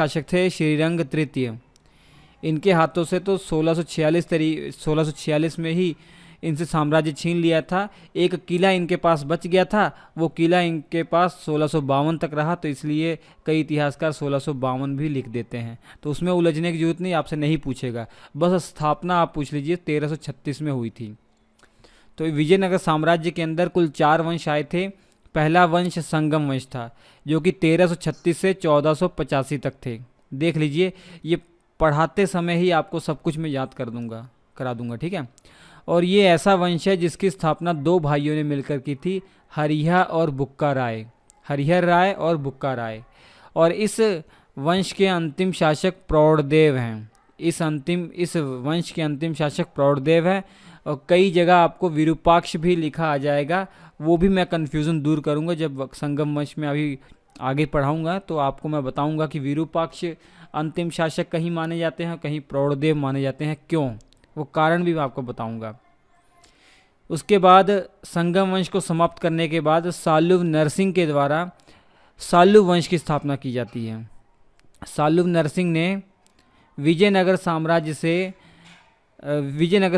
शासक थे श्रीरंग तृतीय। इनके हाथों से तो 1646 में ही इनसे साम्राज्य छीन लिया था। एक किला इनके पास बच गया था, वो किला इनके पास 1652 तक रहा, तो इसलिए कई इतिहासकार 1652 भी लिख देते हैं। तो उसमें उलझने की जरूरत नहीं, आपसे नहीं पूछेगा, बस स्थापना आप पूछ लीजिए 1336 में हुई थी। तो विजयनगर साम्राज्य के अंदर कुल 4 वंश आए थे। पहला वंश संगम वंश था, जो कि 1336 से 1485 तक थे। देख लीजिए, ये पढ़ाते समय ही आपको सब कुछ मैं याद करा दूंगा, ठीक है। और ये ऐसा वंश है जिसकी स्थापना 2 भाइयों ने मिलकर की थी, हरिहर और बुक्का राय, हरिहर राय और बुक्का राय। और इस वंश के अंतिम शासक प्रौढ़देव हैं। इस वंश के अंतिम शासक प्रौढ़देव हैं। और कई जगह आपको विरूपाक्ष भी लिखा आ जाएगा, वो भी मैं कन्फ्यूज़न दूर करूंगा जब संगम वंश में अभी आगे पढ़ाऊंगा, तो आपको मैं बताऊंगा कि विरूपाक्ष अंतिम शासक कहीं माने जाते हैं, कहीं प्रौढ़देव माने जाते हैं, क्यों, वो कारण भी मैं आपको बताऊंगा। उसके बाद संगम वंश को समाप्त करने के बाद सालुव नरसिंह के द्वारा सालुव वंश की स्थापना की जाती है। सालुव नरसिंह ने विजयनगर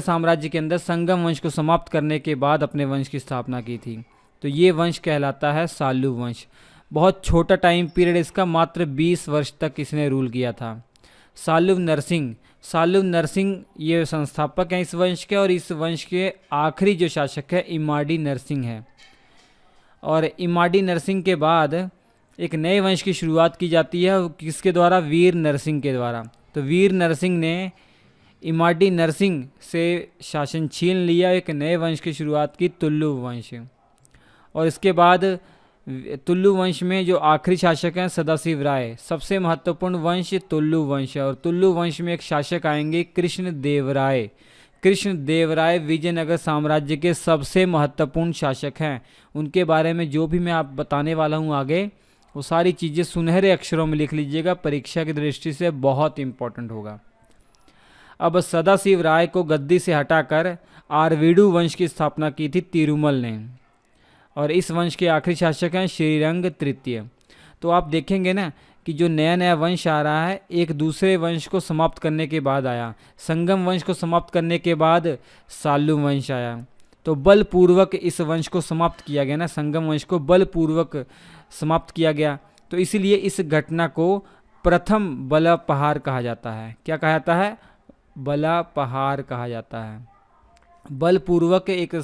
साम्राज्य के अंदर संगम वंश को समाप्त करने के बाद अपने वंश की स्थापना की थी। तो ये वंश कहलाता है सालुव वंश। बहुत छोटा टाइम पीरियड इसका, मात्र 20 वर्ष तक इसने रूल किया था। सालुव नरसिंह ये संस्थापक हैं इस वंश के, और इस वंश के आखिरी जो शासक है इमाडी नरसिंह है। और इमाडी नरसिंह के बाद एक नए वंश की शुरुआत की जाती है, किसके द्वारा, वीर नरसिंह के द्वारा। तो वीर नरसिंह ने इमाडी नरसिंह से शासन छीन लिया, एक नए वंश की शुरुआत की, तुल्लु वंश। और इसके बाद तुल्लु वंश में जो आखिरी शासक हैं सदाशिव राय। सबसे महत्वपूर्ण वंश तुल्लु वंश है, और तुल्लु वंश में एक शासक आएंगे कृष्णदेवराय। कृष्णदेवराय विजयनगर साम्राज्य के सबसे महत्वपूर्ण शासक हैं। उनके बारे में जो भी मैं आप बताने वाला हूँ आगे, वो सारी चीज़ें सुनहरे अक्षरों में लिख लीजिएगा, परीक्षा की दृष्टि से बहुत इंपॉर्टेंट होगा। अब सदाशिव राय को गद्दी से हटाकर आरवीडू वंश की स्थापना की थी तिरुमल ने, और इस वंश के आखिरी शासक हैं श्रीरंग तृतीय। तो आप देखेंगे ना कि जो नया नया वंश आ रहा है, एक दूसरे वंश को समाप्त करने के बाद आया। संगम वंश को समाप्त करने के बाद सालू वंश आया, तो बलपूर्वक इस वंश को समाप्त किया गया ना, संगम वंश को बलपूर्वक समाप्त किया गया। तो इसीलिए इस घटना को प्रथम बलापहार कहा जाता है। क्या कहा जाता है? बलापहार कहा जाता है। बलपूर्वक एक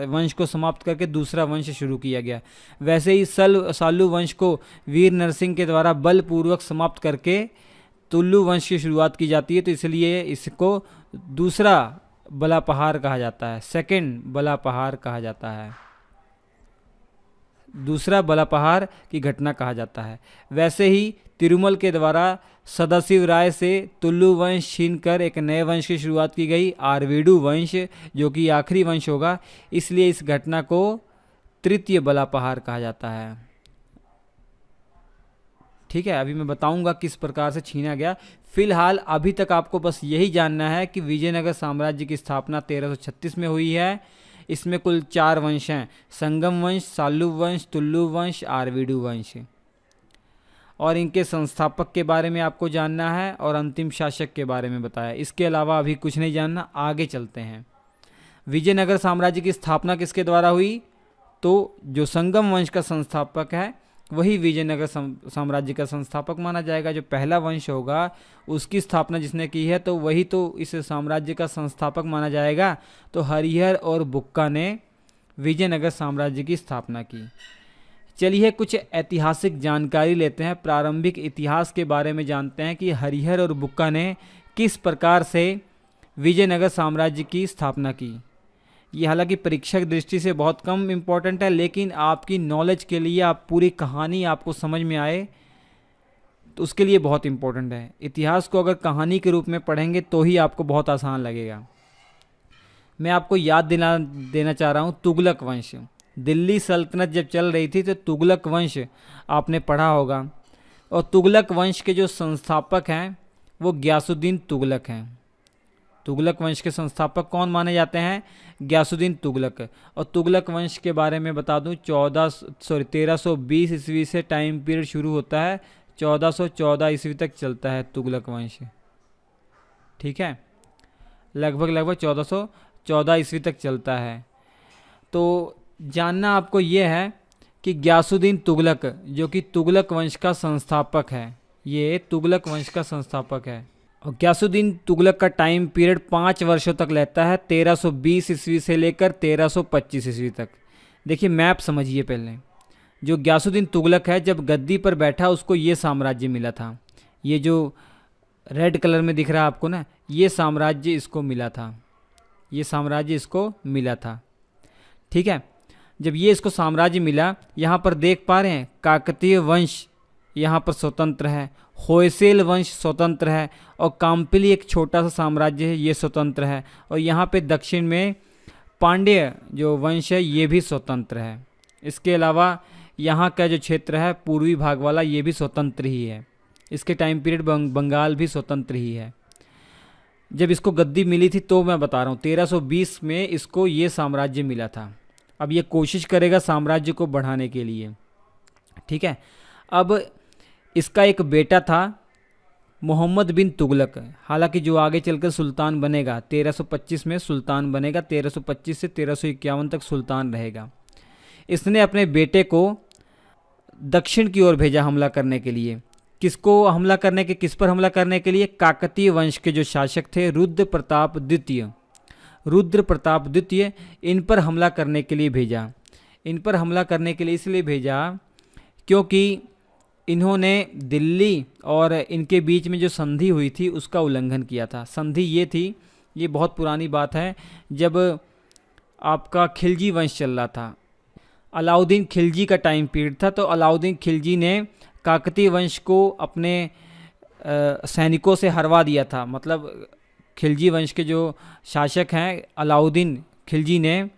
वंश को समाप्त करके दूसरा वंश शुरू किया गया। वैसे ही सालू वंश को वीर नरसिंह के द्वारा बलपूर्वक समाप्त करके तुल्लु वंश की शुरुआत की जाती है, तो इसलिए इसको दूसरा बलापहार कहा जाता है, सेकंड बलापहार कहा जाता है, दूसरा बलापहार की घटना कहा जाता है। वैसे ही तिरुमल के द्वारा सदाशिव राय से तुल्लु वंश छीनकर एक नए वंश की शुरुआत की गई, आरवीडू वंश, जो कि आखिरी वंश होगा, इसलिए इस घटना को तृतीय बलापहार कहा जाता है। ठीक है, अभी मैं बताऊंगा किस प्रकार से छीना गया। फिलहाल अभी तक आपको बस यही जानना है कि विजयनगर साम्राज्य की स्थापना 1336 में हुई है। इसमें कुल 4 वंश हैं, संगम वंश, सालू वंश, तुल्लु वंश, आरवीडू वंश, और इनके संस्थापक के बारे में आपको जानना है और अंतिम शासक के बारे में बताया। इसके अलावा अभी कुछ नहीं जानना, आगे चलते हैं। विजयनगर साम्राज्य की स्थापना किसके द्वारा हुई? तो जो संगम वंश का संस्थापक है वही विजयनगर साम्राज्य का संस्थापक माना जाएगा। जो पहला वंश होगा उसकी स्थापना जिसने की है तो वही तो इस साम्राज्य का संस्थापक माना जाएगा। तो हरिहर और बुक्का ने विजयनगर साम्राज्य की स्थापना की। चलिए कुछ ऐतिहासिक जानकारी लेते हैं, प्रारंभिक इतिहास के बारे में जानते हैं कि हरिहर और बुक्का ने किस प्रकार से विजयनगर साम्राज्य की स्थापना की। ये हालांकि परीक्षा की दृष्टि से बहुत कम इम्पोर्टेंट है, लेकिन आपकी नॉलेज के लिए, आप पूरी कहानी आपको समझ में आए तो उसके लिए बहुत इम्पोर्टेंट है। इतिहास को अगर कहानी के रूप में पढ़ेंगे तो ही आपको बहुत आसान लगेगा। मैं आपको याद देना चाह रहा हूँ तुगलक वंश। दिल्ली सल्तनत जब चल रही थी तो तुगलक वंश आपने पढ़ा होगा, और तुगलक वंश के जो संस्थापक हैं वो गयासुद्दीन तुगलक हैं। तुगलक वंश के संस्थापक कौन माने जाते हैं? गयासुद्दीन तुगलक। और तुगलक वंश के बारे में बता दूं 1320 ईस्वी से टाइम पीरियड शुरू होता है 1414 ईस्वी तक चलता है तुगलक वंश। ठीक है, लगभग 1414 ईस्वी तक चलता है। तो जानना आपको ये है कि गयासुद्दीन तुगलक, जो कि तुगलक वंश का संस्थापक है, ये तुगलक वंश का संस्थापक है। और गयासुद्दीन तुगलक का टाइम पीरियड 5 वर्षों तक लेता है, 1320 ईस्वी से लेकर 1325 ईस्वी तक। देखिए मैप समझिए पहले। जो गयासुद्दीन तुगलक है, जब गद्दी पर बैठा उसको ये साम्राज्य मिला था, ये जो रेड कलर में दिख रहा है आपको ना, ये साम्राज्य इसको मिला था, ये साम्राज्य इसको मिला था। ठीक है, जब ये इसको साम्राज्य मिला, यहाँ पर देख पा रहे हैं काकतीय वंश यहाँ पर स्वतंत्र है, होयसेल वंश स्वतंत्र है, और काम्पिली एक छोटा सा साम्राज्य है, ये स्वतंत्र है, और यहाँ पे दक्षिण में पांड्य जो वंश है ये भी स्वतंत्र है। इसके अलावा यहाँ का जो क्षेत्र है पूर्वी भाग वाला, ये भी स्वतंत्र ही है। इसके टाइम पीरियड बंगाल भी स्वतंत्र ही है। जब इसको गद्दी मिली थी तो मैं बता रहा हूँ 1320 में इसको ये साम्राज्य मिला था। अब ये कोशिश करेगा साम्राज्य को बढ़ाने के लिए। ठीक है, अब इसका एक बेटा था मोहम्मद बिन तुगलक, हालांकि जो आगे चलकर सुल्तान बनेगा, 1325 में सुल्तान बनेगा, 1325 से 1351 तक सुल्तान रहेगा। इसने अपने बेटे को दक्षिण की ओर भेजा हमला करने के लिए। किसको हमला करने के, किस पर हमला करने के लिए? काकतीय वंश के जो शासक थे रुद्र प्रताप द्वितीय, इन पर हमला करने के लिए भेजा। इन पर हमला करने के लिए इसलिए भेजा क्योंकि इन्होंने दिल्ली और इनके बीच में जो संधि हुई थी उसका उल्लंघन किया था। संधि ये थी, ये बहुत पुरानी बात है, जब आपका खिलजी वंश चल रहा था, अलाउद्दीन खिलजी का टाइम पीरियड था, तो अलाउद्दीन खिलजी ने काकतीय वंश को अपने सैनिकों से हरवा दिया था। मतलब खिलजी वंश के जो शासक हैं अलाउद्दीन खिलजी ने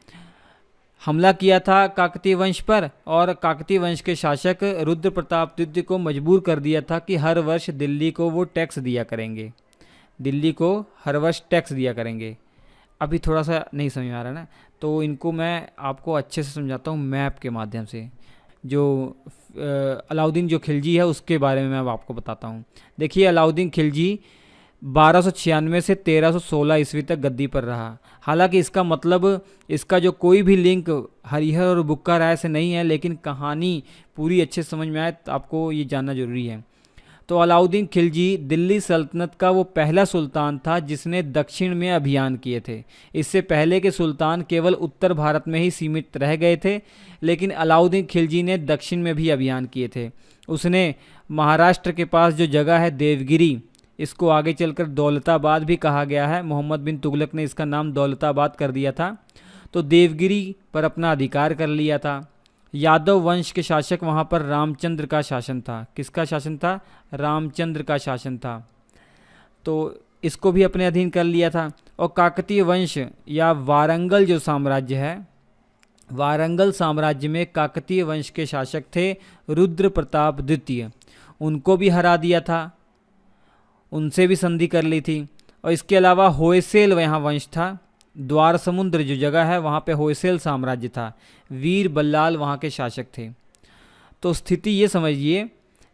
हमला किया था काकतीय वंश पर, और काकतीय वंश के शासक रुद्र प्रताप द्वितीय को मजबूर कर दिया था कि हर वर्ष दिल्ली को वो टैक्स दिया करेंगे, दिल्ली को हर वर्ष टैक्स दिया करेंगे। अभी थोड़ा सा नहीं समझ आ रहा ना, तो इनको मैं आपको अच्छे से समझाता हूँ मैप के माध्यम से। जो अलाउद्दीन जो खिलजी है उसके बारे में मैं अब आपको बताता हूँ। देखिए अलाउद्दीन खिलजी 1296 से 1316 ईस्वी तक गद्दी पर रहा। हालांकि इसका मतलब, इसका जो कोई भी लिंक हरिहर और बुक्का राय से नहीं है, लेकिन कहानी पूरी अच्छे समझ में आए तो आपको ये जानना जरूरी है। तो अलाउद्दीन खिलजी दिल्ली सल्तनत का वो पहला सुल्तान था जिसने दक्षिण में अभियान किए थे। इससे पहले के सुल्तान केवल उत्तर भारत में ही सीमित रह गए थे, लेकिन अलाउद्दीन खिलजी ने दक्षिण में भी अभियान किए थे। उसने महाराष्ट्र के पास जो जगह है देवगिरी, इसको आगे चलकर दौलताबाद भी कहा गया है, मोहम्मद बिन तुगलक ने इसका नाम दौलताबाद कर दिया था। तो देवगिरी पर अपना अधिकार कर लिया था। यादव वंश के शासक वहाँ पर रामचंद्र का शासन था। किसका शासन था? रामचंद्र का शासन था। तो इसको भी अपने अधीन कर लिया था। और काकतीय वंश या वारंगल जो साम्राज्य है, वारंगल साम्राज्य में काकतीय वंश के शासक थे रुद्र प्रताप द्वितीय, उनको भी हरा दिया था, उनसे भी संधि कर ली थी। और इसके अलावा होयसेल यहाँ वंश था, द्वार समुद्र जो जगह है वहाँ पे होयसेल साम्राज्य था, वीर बल्लाल वहाँ के शासक थे। तो स्थिति ये समझिए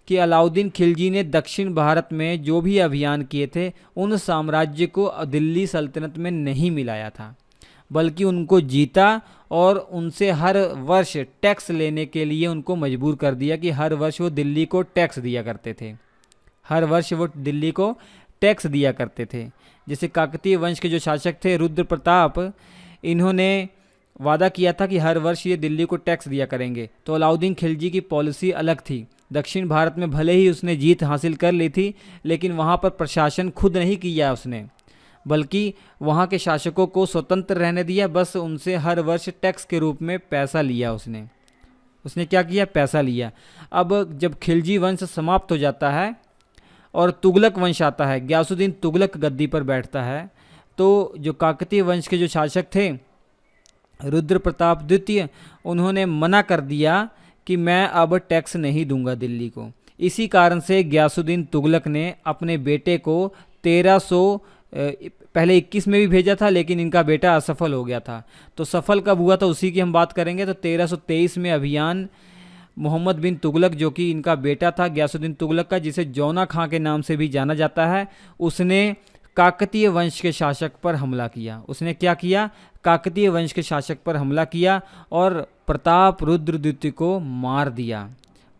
कि अलाउद्दीन खिलजी ने दक्षिण भारत में जो भी अभियान किए थे उन साम्राज्य को दिल्ली सल्तनत में नहीं मिलाया था, बल्कि उनको जीता और उनसे हर वर्ष टैक्स लेने के लिए उनको मजबूर कर दिया कि हर वर्ष वो दिल्ली को टैक्स दिया करते थे, हर वर्ष वो दिल्ली को टैक्स दिया करते थे। जैसे काकतीय वंश के जो शासक थे रुद्र प्रताप, इन्होंने वादा किया था कि हर वर्ष ये दिल्ली को टैक्स दिया करेंगे। तो अलाउद्दीन खिलजी की पॉलिसी अलग थी। दक्षिण भारत में भले ही उसने जीत हासिल कर ली थी, लेकिन वहाँ पर प्रशासन खुद नहीं किया उसने, बल्कि वहाँ के शासकों को स्वतंत्र रहने दिया। बस उनसे हर वर्ष टैक्स के रूप में पैसा लिया उसने क्या किया? पैसा लिया। अब जब खिलजी वंश समाप्त हो जाता है और तुगलक वंश आता है, गयासुद्दीन तुगलक गद्दी पर बैठता है, तो जो काकतीय वंश के जो शासक थे रुद्र प्रताप द्वितीय, उन्होंने मना कर दिया कि मैं अब टैक्स नहीं दूंगा दिल्ली को। इसी कारण से गयासुद्दीन तुगलक ने अपने बेटे को 1300 पहले 21 में भी भेजा था, लेकिन इनका बेटा असफल हो गया था। तो सफल कब हुआ था उसी की हम बात करेंगे। तो 1323 में अभियान मोहम्मद बिन तुगलक जो कि इनका बेटा था गयासुद्दीन तुगलक का, जिसे जौना खां के नाम से भी जाना जाता है, उसने काकतीय वंश के शासक पर हमला किया। उसने क्या किया? काकतीय वंश के शासक पर हमला किया और प्रताप रुद्र द्वितीय को मार दिया।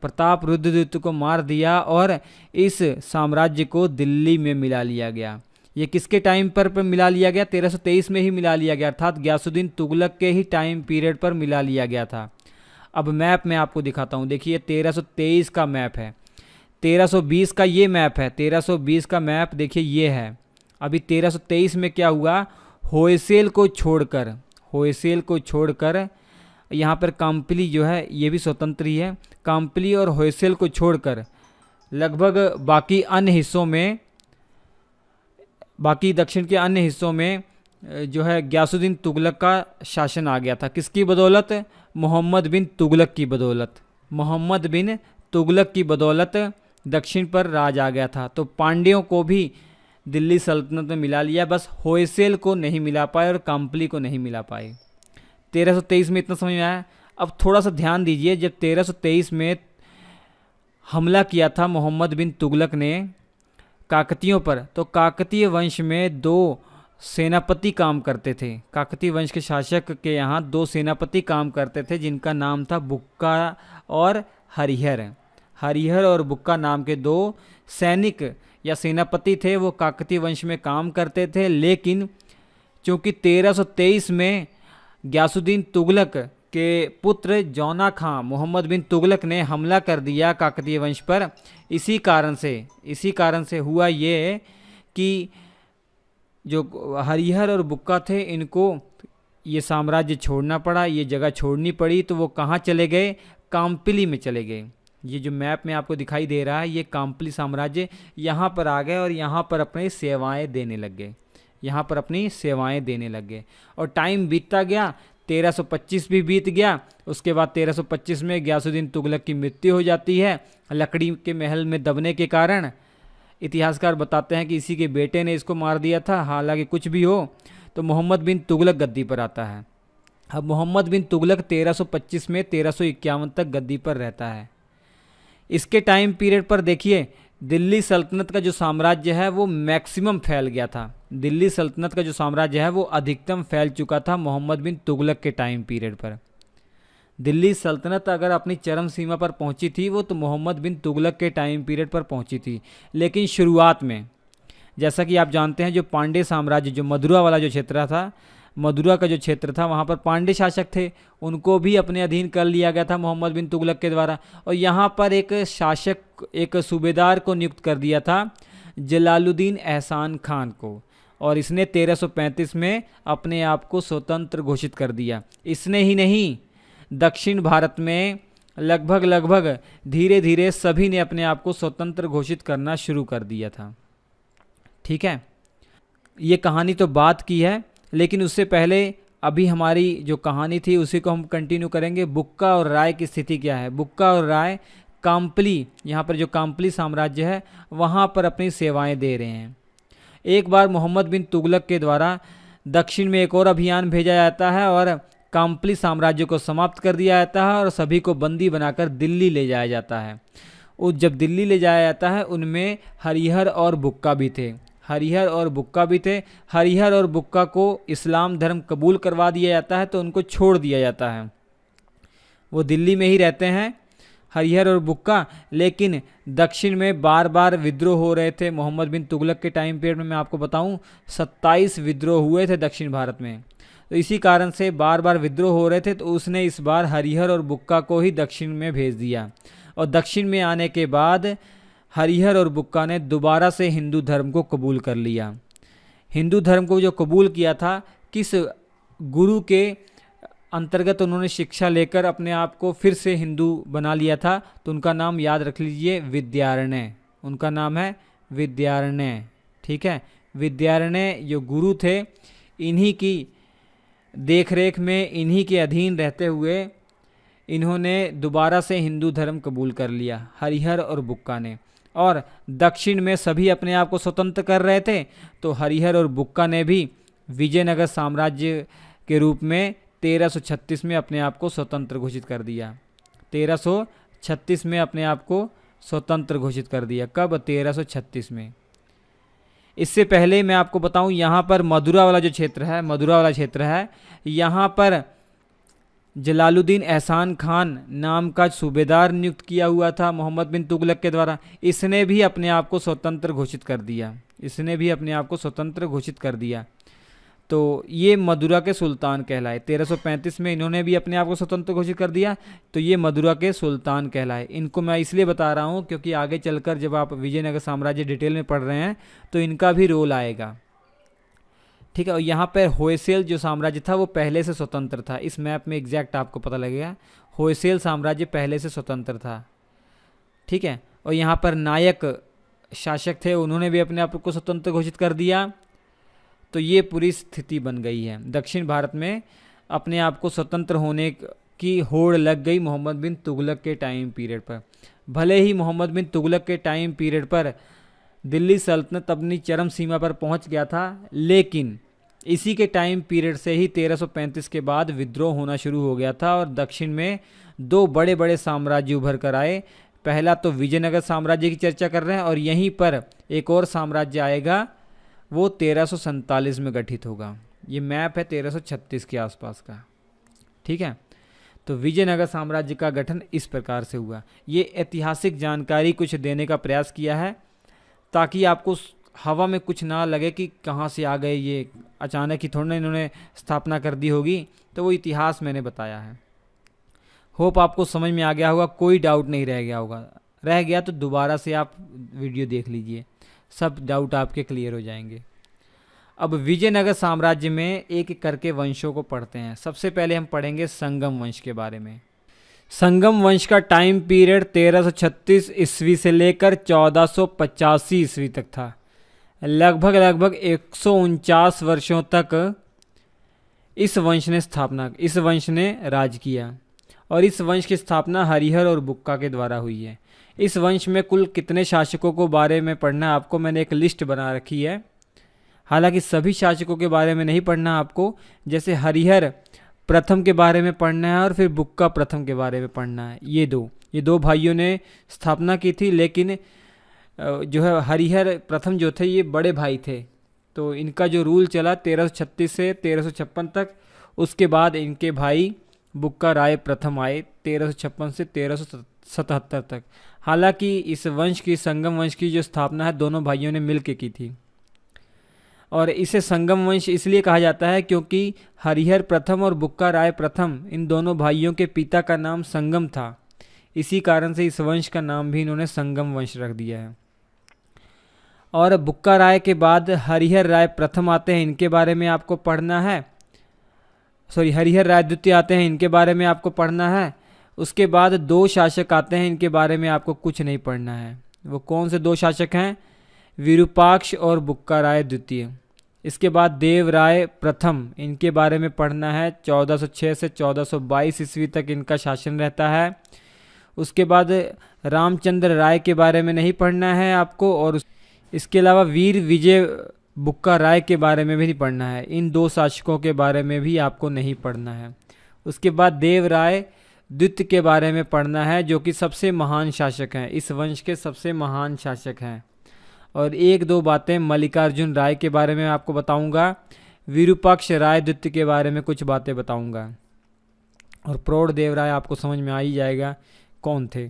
प्रताप रुद्र द्वितीय को मार दिया और इस साम्राज्य को दिल्ली में मिला लिया गया। ये किसके टाइम पर मिला लिया गया? 1323 में ही मिला लिया गया, अर्थात गयासुद्दीन तुगलक के ही टाइम पीरियड पर मिला लिया गया था। अब मैप मैं आपको दिखाता हूँ। देखिए 1323 का मैप है, 1320 का ये मैप है, 1320 का मैप देखिए ये है। अभी 1323 में क्या हुआ? होयसेल को छोड़कर यहाँ पर काम्पली जो है ये भी स्वतंत्र ही है। काम्पली और होयसेल को छोड़कर लगभग बाकी दक्षिण के अन्य हिस्सों में जो है गयासुद्दीन तुगलक का शासन आ गया था। किसकी बदौलत? मोहम्मद बिन तुगलक की बदौलत। मोहम्मद बिन तुगलक की बदौलत दक्षिण पर राज आ गया था। तो पांड्यों को भी दिल्ली सल्तनत में मिला लिया, बस होयसेल को नहीं मिला पाए और काम्पली को नहीं मिला पाए। 1323 में इतना समझ में आया। अब थोड़ा सा ध्यान दीजिए, जब 1323 में हमला किया था मोहम्मद बिन तुगलक ने काकतियों पर, तो काकतीय वंश में 2 सेनापति काम करते थे। काकतीय वंश के शासक के यहाँ 2 सेनापति काम करते थे, जिनका नाम था बुक्का और हरिहर। हरिहर और बुक्का नाम के 2 सैनिक या सेनापति थे, वो काकतीय वंश में काम करते थे। लेकिन चूँकि 1323 में गयासुद्दीन तुगलक के पुत्र जौना खां मोहम्मद बिन तुगलक ने हमला कर दिया काकतीय वंश पर, इसी कारण से हुआ ये कि जो हरिहर और बुक्का थे इनको ये साम्राज्य छोड़ना पड़ा, ये जगह छोड़नी पड़ी। तो वो कहाँ चले गए? काम्पली में चले गए। ये जो मैप में आपको दिखाई दे रहा है, ये काम्पली साम्राज्य यहाँ पर आ गए और यहाँ पर अपनी सेवाएं देने लग गए। और टाइम बीतता गया, 1325 भी बीत गया। उसके बाद 1325 में गयासुद्दीन तुगलक की मृत्यु हो जाती है लकड़ी के महल में दबने के कारण। इतिहासकार बताते हैं कि इसी के बेटे ने इसको मार दिया था। हालांकि कुछ भी हो, तो मोहम्मद बिन तुगलक गद्दी पर आता है। अब मोहम्मद बिन तुगलक 1325 में 1351 तक गद्दी पर रहता है। इसके टाइम पीरियड पर देखिए दिल्ली सल्तनत का जो साम्राज्य है वो मैक्सिमम फैल गया था। दिल्ली सल्तनत का जो साम्राज्य है वो अधिकतम फैल चुका था मोहम्मद बिन तुगलक के टाइम पीरियड पर। दिल्ली सल्तनत अगर अपनी चरम सीमा पर पहुंची थी वो तो मोहम्मद बिन तुगलक के टाइम पीरियड पर पहुंची थी। लेकिन शुरुआत में, जैसा कि आप जानते हैं, जो पांड्य साम्राज्य, जो मदुरा वाला जो क्षेत्र था, मदुरा का जो क्षेत्र था, वहाँ पर पांड्य शासक थे, उनको भी अपने अधीन कर लिया गया था मोहम्मद बिन तुगलक के द्वारा। और यहाँ पर एक शासक, एक सूबेदार को नियुक्त कर दिया था, जलालुद्दीन एहसान खान को, और इसने 1335 में अपने आप को स्वतंत्र घोषित कर दिया। इसने ही नहीं, दक्षिण भारत में लगभग धीरे धीरे सभी ने अपने आप को स्वतंत्र घोषित करना शुरू कर दिया था। ठीक है, ये कहानी तो बात की है, लेकिन उससे पहले अभी हमारी जो कहानी थी उसी को हम कंटिन्यू करेंगे। बुक्का और राय की स्थिति क्या है? बुक्का और राय काम्पली, यहाँ पर जो काम्पली साम्राज्य है वहाँ पर अपनी सेवाएं दे रहे हैं। एक बार मोहम्मद बिन तुगलक के द्वारा दक्षिण में एक और अभियान भेजा जाता है और काम्पली साम्राज्य को समाप्त कर दिया जाता है और सभी को बंदी बनाकर दिल्ली ले जाया जाता है। और जब दिल्ली ले जाया जाता है उनमें हरिहर और बुक्का भी थे। हरिहर और बुक्का को इस्लाम धर्म कबूल करवा दिया जाता है, तो उनको छोड़ दिया जाता है। वो दिल्ली में ही रहते हैं हरिहर और बुक्का, लेकिन दक्षिण में बार बार विद्रोह हो रहे थे। मोहम्मद बिन तुगलक के टाइम पीरियड में मैं आपको बताऊं 27 विद्रोह हुए थे दक्षिण भारत में। तो इसी कारण से बार बार विद्रोह हो रहे थे, तो उसने इस बार हरिहर और बुक्का को ही दक्षिण में भेज दिया। और दक्षिण में आने के बाद हरिहर और बुक्का ने दोबारा से हिंदू धर्म को कबूल कर लिया। हिंदू धर्म को जो कबूल किया था, किस गुरु के अंतर्गत उन्होंने शिक्षा लेकर अपने आप को फिर से हिंदू बना लिया था, तो उनका नाम याद रख लीजिए, विद्यारण्य। उनका नाम है विद्यारण्य। ठीक है, विद्यारण्य जो गुरु थे, इन्हीं की देखरेख में, इन्हीं के अधीन रहते हुए इन्होंने दोबारा से हिंदू धर्म कबूल कर लिया, हरिहर और बुक्का ने। और दक्षिण में सभी अपने आप को स्वतंत्र कर रहे थे, तो हरिहर और बुक्का ने भी विजयनगर साम्राज्य के रूप में 1336 में अपने आप को स्वतंत्र घोषित कर दिया। 1336 में अपने आप को स्वतंत्र घोषित कर दिया। कब? 1336 में। इससे पहले मैं आपको बताऊं, यहाँ पर मदुरा वाला जो क्षेत्र है, मदुरा वाला क्षेत्र है, यहाँ पर जलालुद्दीन एहसान खान नाम का सूबेदार नियुक्त किया हुआ था मोहम्मद बिन तुगलक के द्वारा। इसने भी अपने आप को स्वतंत्र घोषित कर दिया, इसने भी अपने आप को स्वतंत्र घोषित कर दिया। तो ये मदुरा के सुल्तान कहलाए। 1335 में इन्होंने भी अपने आप को स्वतंत्र घोषित कर दिया, तो ये मदुरा के सुल्तान कहलाए। इनको मैं इसलिए बता रहा हूँ क्योंकि आगे चलकर जब आप विजयनगर साम्राज्य डिटेल में पढ़ रहे हैं तो इनका भी रोल आएगा। ठीक है। और यहाँ पर होयसेल जो साम्राज्य था वो पहले से स्वतंत्र था। इस मैप में एग्जैक्ट आपको पता लगेगा, होयसेल साम्राज्य पहले से स्वतंत्र था। ठीक है। और यहाँ पर नायक शासक थे, उन्होंने भी अपने आप को स्वतंत्र घोषित कर दिया। तो ये पूरी स्थिति बन गई है। दक्षिण भारत में अपने आप को स्वतंत्र होने की होड़ लग गई मोहम्मद बिन तुगलक के टाइम पीरियड पर। भले ही मोहम्मद बिन तुगलक के टाइम पीरियड पर दिल्ली सल्तनत अपनी चरम सीमा पर पहुंच गया था, लेकिन इसी के टाइम पीरियड से ही 1335 के बाद विद्रोह होना शुरू हो गया था और दक्षिण में दो बड़े बड़े साम्राज्य उभर कर आए। पहला तो विजयनगर साम्राज्य की चर्चा कर रहे हैं और यहीं पर एक और साम्राज्य आएगा, वो 1347 में गठित होगा। ये मैप है 1336 के आसपास का। ठीक है। तो विजयनगर साम्राज्य का गठन इस प्रकार से हुआ। ये ऐतिहासिक जानकारी कुछ देने का प्रयास किया है ताकि आपको हवा में कुछ ना लगे कि कहाँ से आ गए, ये अचानक ही थोड़ा इन्होंने स्थापना कर दी होगी। तो वो इतिहास मैंने बताया है। होप आपको समझ में आ गया होगा, कोई डाउट नहीं रह गया होगा। रह गया तो दोबारा से आप वीडियो देख लीजिए, सब डाउट आपके क्लियर हो जाएंगे। अब विजयनगर साम्राज्य में एक एक करके वंशों को पढ़ते हैं। सबसे पहले हम पढ़ेंगे संगम वंश के बारे में। संगम वंश का टाइम पीरियड 1336 ईस्वी से लेकर 1485 ईस्वी तक था। लगभग 149 वर्षों तक इस वंश ने राज किया और इस वंश की स्थापना हरिहर और बुक्का के द्वारा हुई है। इस वंश में कुल कितने शासकों को बारे में पढ़ना है आपको, मैंने एक लिस्ट बना रखी है। हालांकि सभी शासकों के बारे में नहीं पढ़ना आपको, जैसे हरिहर प्रथम के बारे में पढ़ना है और फिर बुक्का प्रथम के बारे में पढ़ना है। ये दो भाइयों ने स्थापना की थी, लेकिन जो है हरिहर प्रथम जो थे ये बड़े भाई थे, तो इनका जो रूल चला 1336 से 1356 तक। उसके बाद इनके भाई बुक्का राय प्रथम आए 1356 से 1377 तक। हालांकि इस वंश की, संगम वंश की जो स्थापना है दोनों भाइयों ने मिलकर की थी और इसे संगम वंश इसलिए कहा जाता है क्योंकि हरिहर प्रथम और बुक्का राय प्रथम इन दोनों भाइयों के पिता का नाम संगम था। इसी कारण से इस वंश का नाम भी इन्होंने संगम वंश रख दिया है। और बुक्का राय के बाद हरिहर राय प्रथम आते हैं, इनके बारे में आपको पढ़ना है। हरिहर राय द्वितीय आते हैं, इनके बारे में आपको पढ़ना है। उसके बाद दो शासक आते हैं, इनके बारे में आपको कुछ नहीं पढ़ना है। वो कौन से दो शासक हैं? विरूपाक्ष और बुक्का राय द्वितीय। इसके बाद देव राय प्रथम, इनके बारे में पढ़ना है। 1406 से 1422 ईस्वी तक इनका शासन रहता है। उसके बाद रामचंद्र राय के बारे में नहीं पढ़ना है आपको, और इसके अलावा वीर विजय बुक्का राय के बारे में भी नहीं पढ़ना है। इन दो शासकों के बारे में भी आपको नहीं पढ़ना है। उसके बाद देव राय द्वितीय के बारे में पढ़ना है, जो कि सबसे महान शासक हैं, इस वंश के सबसे महान शासक हैं। और एक दो बातें मल्लिकार्जुन राय के बारे में आपको बताऊंगा, विरूपाक्ष राय द्वितीय के बारे में कुछ बातें बताऊंगा, और प्रौढ़ देव राय आपको समझ में आ ही जाएगा कौन थे।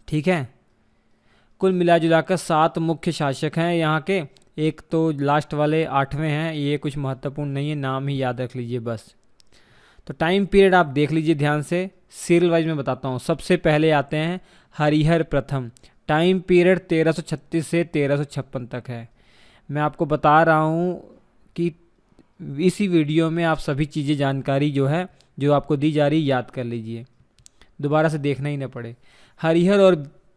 ठीक है। कुल मिला जुलाकर 7 मुख्य शासक हैं यहाँ के। एक तो लास्ट वाले 8वें हैं, ये कुछ महत्वपूर्ण नहीं है, नाम ही याद रख लीजिए बस। तो टाइम पीरियड आप देख लीजिए ध्यान से, सीरियल वाइज में बताता हूँ। सबसे पहले आते हैं हरिहर प्रथम। टाइम पीरियड 1336 से 1356 तक है। मैं आपको बता रहा हूँ कि इसी वीडियो में आप सभी चीज़ें, जानकारी जो है जो आपको दी जा रही याद कर लीजिए, दोबारा से देखना ही ना पड़े। हरिहर और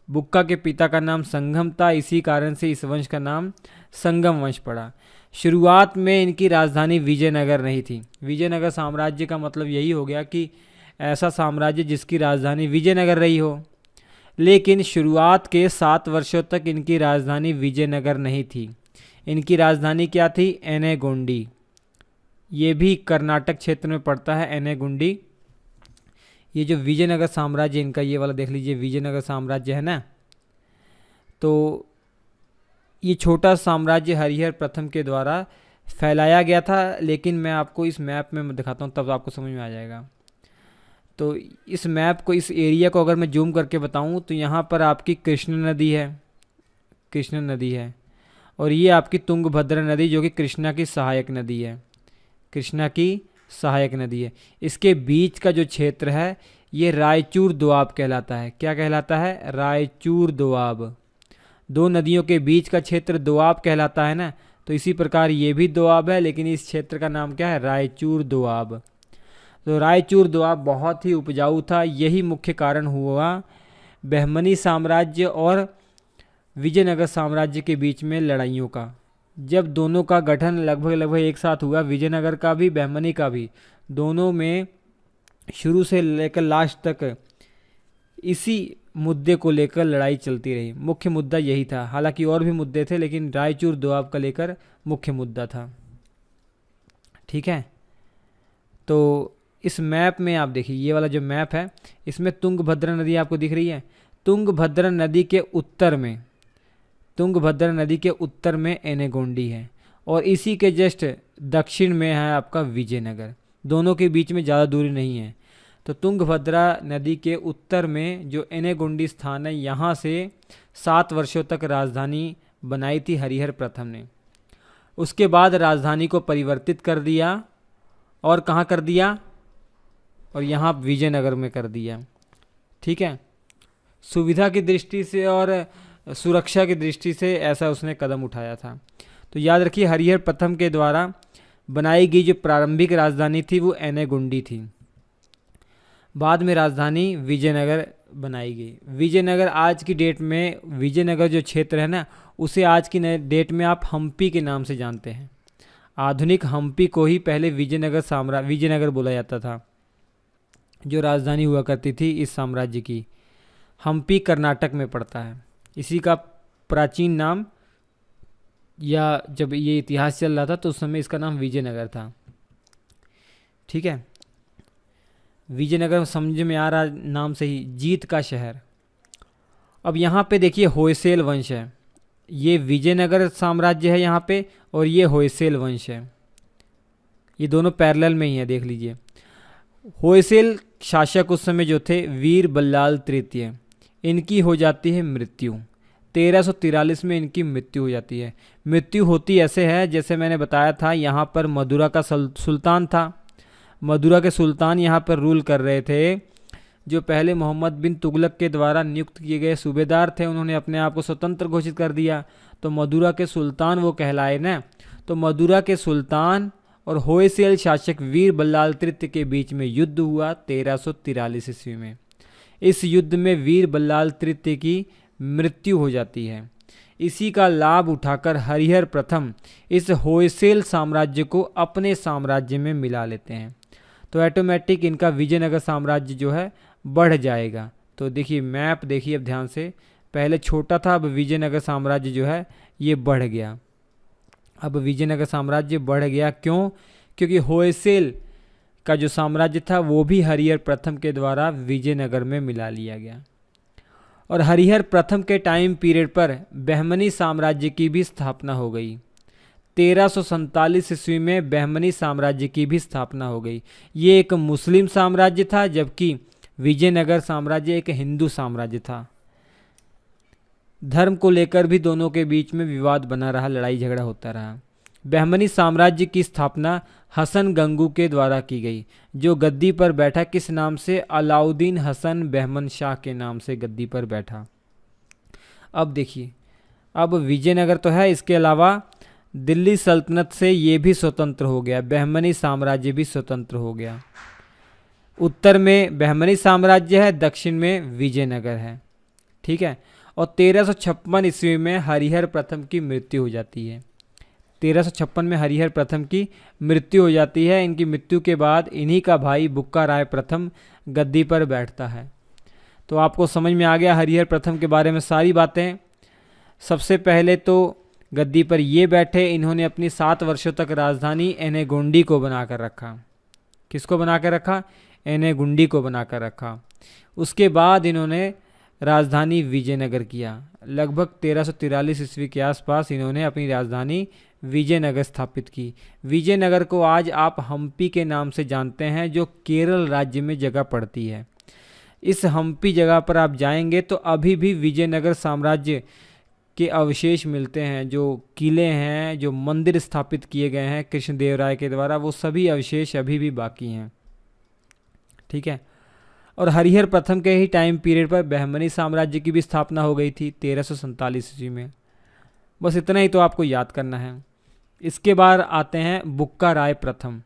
बुक्का के पिता का नाम संगम था, इसी कारण से इस वंश का नाम संगम वंश पड़ा। शुरुआत में इनकी राजधानी विजयनगर नहीं थी। विजयनगर साम्राज्य का मतलब यही हो गया कि ऐसा साम्राज्य जिसकी राजधानी विजयनगर रही हो, लेकिन शुरुआत के 7 वर्षों तक इनकी राजधानी विजयनगर नहीं थी। इनकी राजधानी क्या थी? एनेगुंडी। ये भी कर्नाटक क्षेत्र में पड़ता है, एनेगुंडी। ये जो विजयनगर साम्राज्य इनका, ये वाला देख लीजिए, विजयनगर साम्राज्य है ना, तो ये छोटा साम्राज्य हरिहर प्रथम के द्वारा फैलाया गया था। लेकिन मैं आपको इस मैप में दिखाता हूँ, तब आपको समझ में आ जाएगा। तो इस मैप को, इस एरिया को अगर मैं जूम करके बताऊँ तो यहाँ पर आपकी कृष्ण नदी है, कृष्ण नदी है, और ये आपकी तुंगभद्रा नदी जो कि कृष्णा की सहायक नदी है, कृष्णा की सहायक नदी है। इसके बीच का जो क्षेत्र है ये रायचूर दोआब कहलाता है। क्या कहलाता है? रायचूर दोआब। दो नदियों के बीच का क्षेत्र दोआब कहलाता है ना, तो इसी प्रकार ये भी दोआब है, लेकिन इस क्षेत्र का नाम क्या है? रायचूर दोआब। तो रायचूर दोआब बहुत ही उपजाऊ था। यही मुख्य कारण हुआ बहमनी साम्राज्य और विजयनगर साम्राज्य के बीच में लड़ाइयों का। जब दोनों का गठन लगभग एक साथ हुआ, विजयनगर का भी बहमनी का भी, दोनों में शुरू से लेकर लास्ट तक इसी मुद्दे को लेकर लड़ाई चलती रही। मुख्य मुद्दा यही था। हालांकि और भी मुद्दे थे, लेकिन रायचूर दोआब का लेकर मुख्य मुद्दा था। ठीक है, तो इस मैप में आप देखिए, ये वाला जो मैप है इसमें तुंगभद्रा नदी आपको दिख रही है। तुंगभद्रा नदी के उत्तर में, तुंगभद्रा नदी के उत्तर में एनेगोंडी है, और इसी के जस्ट दक्षिण में है आपका विजयनगर। दोनों के बीच में ज़्यादा दूरी नहीं है। तो तुंगभद्रा नदी के उत्तर में जो एनेगोंडी स्थान है, यहाँ से 7 वर्षों तक राजधानी बनाई थी हरिहर प्रथम ने। उसके बाद राजधानी को परिवर्तित कर दिया, और कहाँ कर दिया? और यहाँ विजयनगर में कर दिया। ठीक है, सुविधा की दृष्टि से और सुरक्षा की दृष्टि से ऐसा उसने कदम उठाया था। तो याद रखिए, हरिहर प्रथम के द्वारा बनाई गई जो प्रारंभिक राजधानी थी वो एनेगुंडी थी। बाद में राजधानी विजयनगर बनाई गई। विजयनगर आज की डेट में, विजयनगर जो क्षेत्र है ना, उसे आज की डेट में आप हम्पी के नाम से जानते हैं। आधुनिक हम्पी को ही पहले विजयनगर बोला जाता था, जो राजधानी हुआ करती थी इस साम्राज्य की। हम्पी कर्नाटक में पड़ता है। इसी का प्राचीन नाम, या जब ये इतिहास चल रहा था तो उस समय इसका नाम विजयनगर था। ठीक है, विजयनगर समझ में आ रहा नाम से ही, जीत का शहर। अब यहाँ पे देखिए होयसेल वंश है। ये विजयनगर साम्राज्य है यहाँ पे, और ये होयसेल वंश है। ये दोनों पैरेलल में ही है, देख लीजिए। होयसेल शासक उस समय जो थे वीर बल्लाल तृतीय, इनकी हो जाती है मृत्यु। 1343 में इनकी मृत्यु हो जाती है। मृत्यु होती ऐसे है, जैसे मैंने बताया था, यहाँ पर मदुरा का सुल्तान था। मदुरा के सुल्तान यहाँ पर रूल कर रहे थे, जो पहले मोहम्मद बिन तुगलक के द्वारा नियुक्त किए गए सूबेदार थे। उन्होंने अपने आप को स्वतंत्र घोषित कर दिया, तो मदुरा के सुल्तान वो कहलाए ना। तो मदुरा के सुल्तान और होयसेल शासक वीर बल्लाल तृतीय के बीच में युद्ध हुआ 1343 ईस्वी में। इस युद्ध में वीर बल्लाल तृतीय की मृत्यु हो जाती है। इसी का लाभ उठाकर हरिहर प्रथम इस होयसेल साम्राज्य को अपने साम्राज्य में मिला लेते हैं। तो ऑटोमेटिक इनका विजयनगर साम्राज्य जो है बढ़ जाएगा। तो देखिए मैप देखिए अब ध्यान से, पहले छोटा था, अब विजयनगर साम्राज्य जो है ये बढ़ गया। अब विजयनगर साम्राज्य बढ़ गया क्यों? क्योंकि होयसेल का जो साम्राज्य था वो भी हरिहर प्रथम के द्वारा विजयनगर में मिला लिया गया। और हरिहर प्रथम के टाइम पीरियड पर बहमनी साम्राज्य की भी स्थापना हो गई। 1347 ईस्वी में बहमनी साम्राज्य की भी स्थापना हो गई। ये एक मुस्लिम साम्राज्य था, जबकि विजयनगर साम्राज्य एक हिंदू साम्राज्य था। धर्म को लेकर भी दोनों के बीच में विवाद बना रहा, लड़ाई झगड़ा होता रहा। बहमनी साम्राज्य की स्थापना हसन गंगू के द्वारा की गई, जो गद्दी पर बैठा किस नाम से? अलाउद्दीन हसन बहमन शाह के नाम से गद्दी पर बैठा। अब देखिए, अब विजयनगर तो है, इसके अलावा दिल्ली सल्तनत से ये भी स्वतंत्र हो गया, बहमनी साम्राज्य भी स्वतंत्र हो गया। उत्तर में बहमनी साम्राज्य है, दक्षिण में विजयनगर है। ठीक है, और 1356 ईस्वी में हरिहर प्रथम की मृत्यु हो जाती है। 1356 में हरिहर प्रथम की मृत्यु हो जाती है। इनकी मृत्यु के बाद इन्हीं का भाई बुक्का राय प्रथम गद्दी पर बैठता है। तो आपको समझ में आ गया हरिहर प्रथम के बारे में सारी बातें। सबसे पहले तो गद्दी पर ये बैठे, इन्होंने अपनी 7 वर्षों तक राजधानी एनेगोंडी को बनाकर रखा। किसको बना कर रखा? एनेगुंडी को बनाकर रखा। उसके बाद इन्होंने राजधानी विजयनगर किया। लगभग 1343 ईस्वी के आसपास इन्होंने अपनी राजधानी विजयनगर स्थापित की। विजयनगर को आज आप हम्पी के नाम से जानते हैं, जो केरल राज्य में जगह पड़ती है। इस हम्पी जगह पर आप जाएंगे तो अभी भी विजयनगर साम्राज्य के अवशेष मिलते हैं, जो किले हैं, जो मंदिर स्थापित किए गए हैं कृष्णदेवराय के द्वारा, वो सभी अवशेष अभी भी बाकी हैं। ठीक है। और हरिहर प्रथम के ही टाइम पीरियड पर बहमनी साम्राज्य की भी स्थापना हो गई थी 1347 ईस्वी में। बस इतना ही तो आपको याद करना है। इसके बाद आते हैं बुक्का राय प्रथम।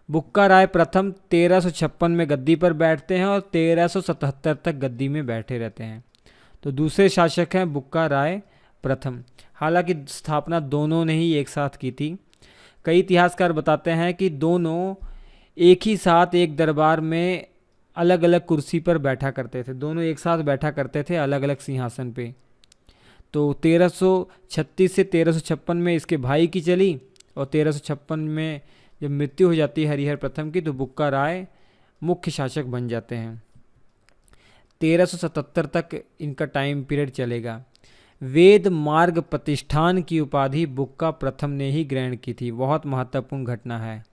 बुक्का राय प्रथम 1356 में गद्दी पर बैठते हैं और 1377 तक गद्दी में बैठे रहते हैं। तो दूसरे शासक हैं बुक्का राय प्रथम। हालांकि स्थापना दोनों ने ही एक साथ की थी। कई इतिहासकार बताते हैं कि दोनों एक ही साथ एक दरबार में अलग अलग कुर्सी पर बैठा करते थे, दोनों एक साथ बैठा करते थे अलग अलग सिंहासन पे। तो 1336 से 1356 में इसके भाई की चली, और 1356 में जब मृत्यु हो जाती है हरिहर प्रथम की, तो बुक्का राय मुख्य शासक बन जाते हैं। 1377 तक इनका टाइम पीरियड चलेगा। वेद मार्ग प्रतिष्ठान की उपाधि बुक्का प्रथम ने ही ग्रहण की थी। बहुत महत्वपूर्ण घटना है।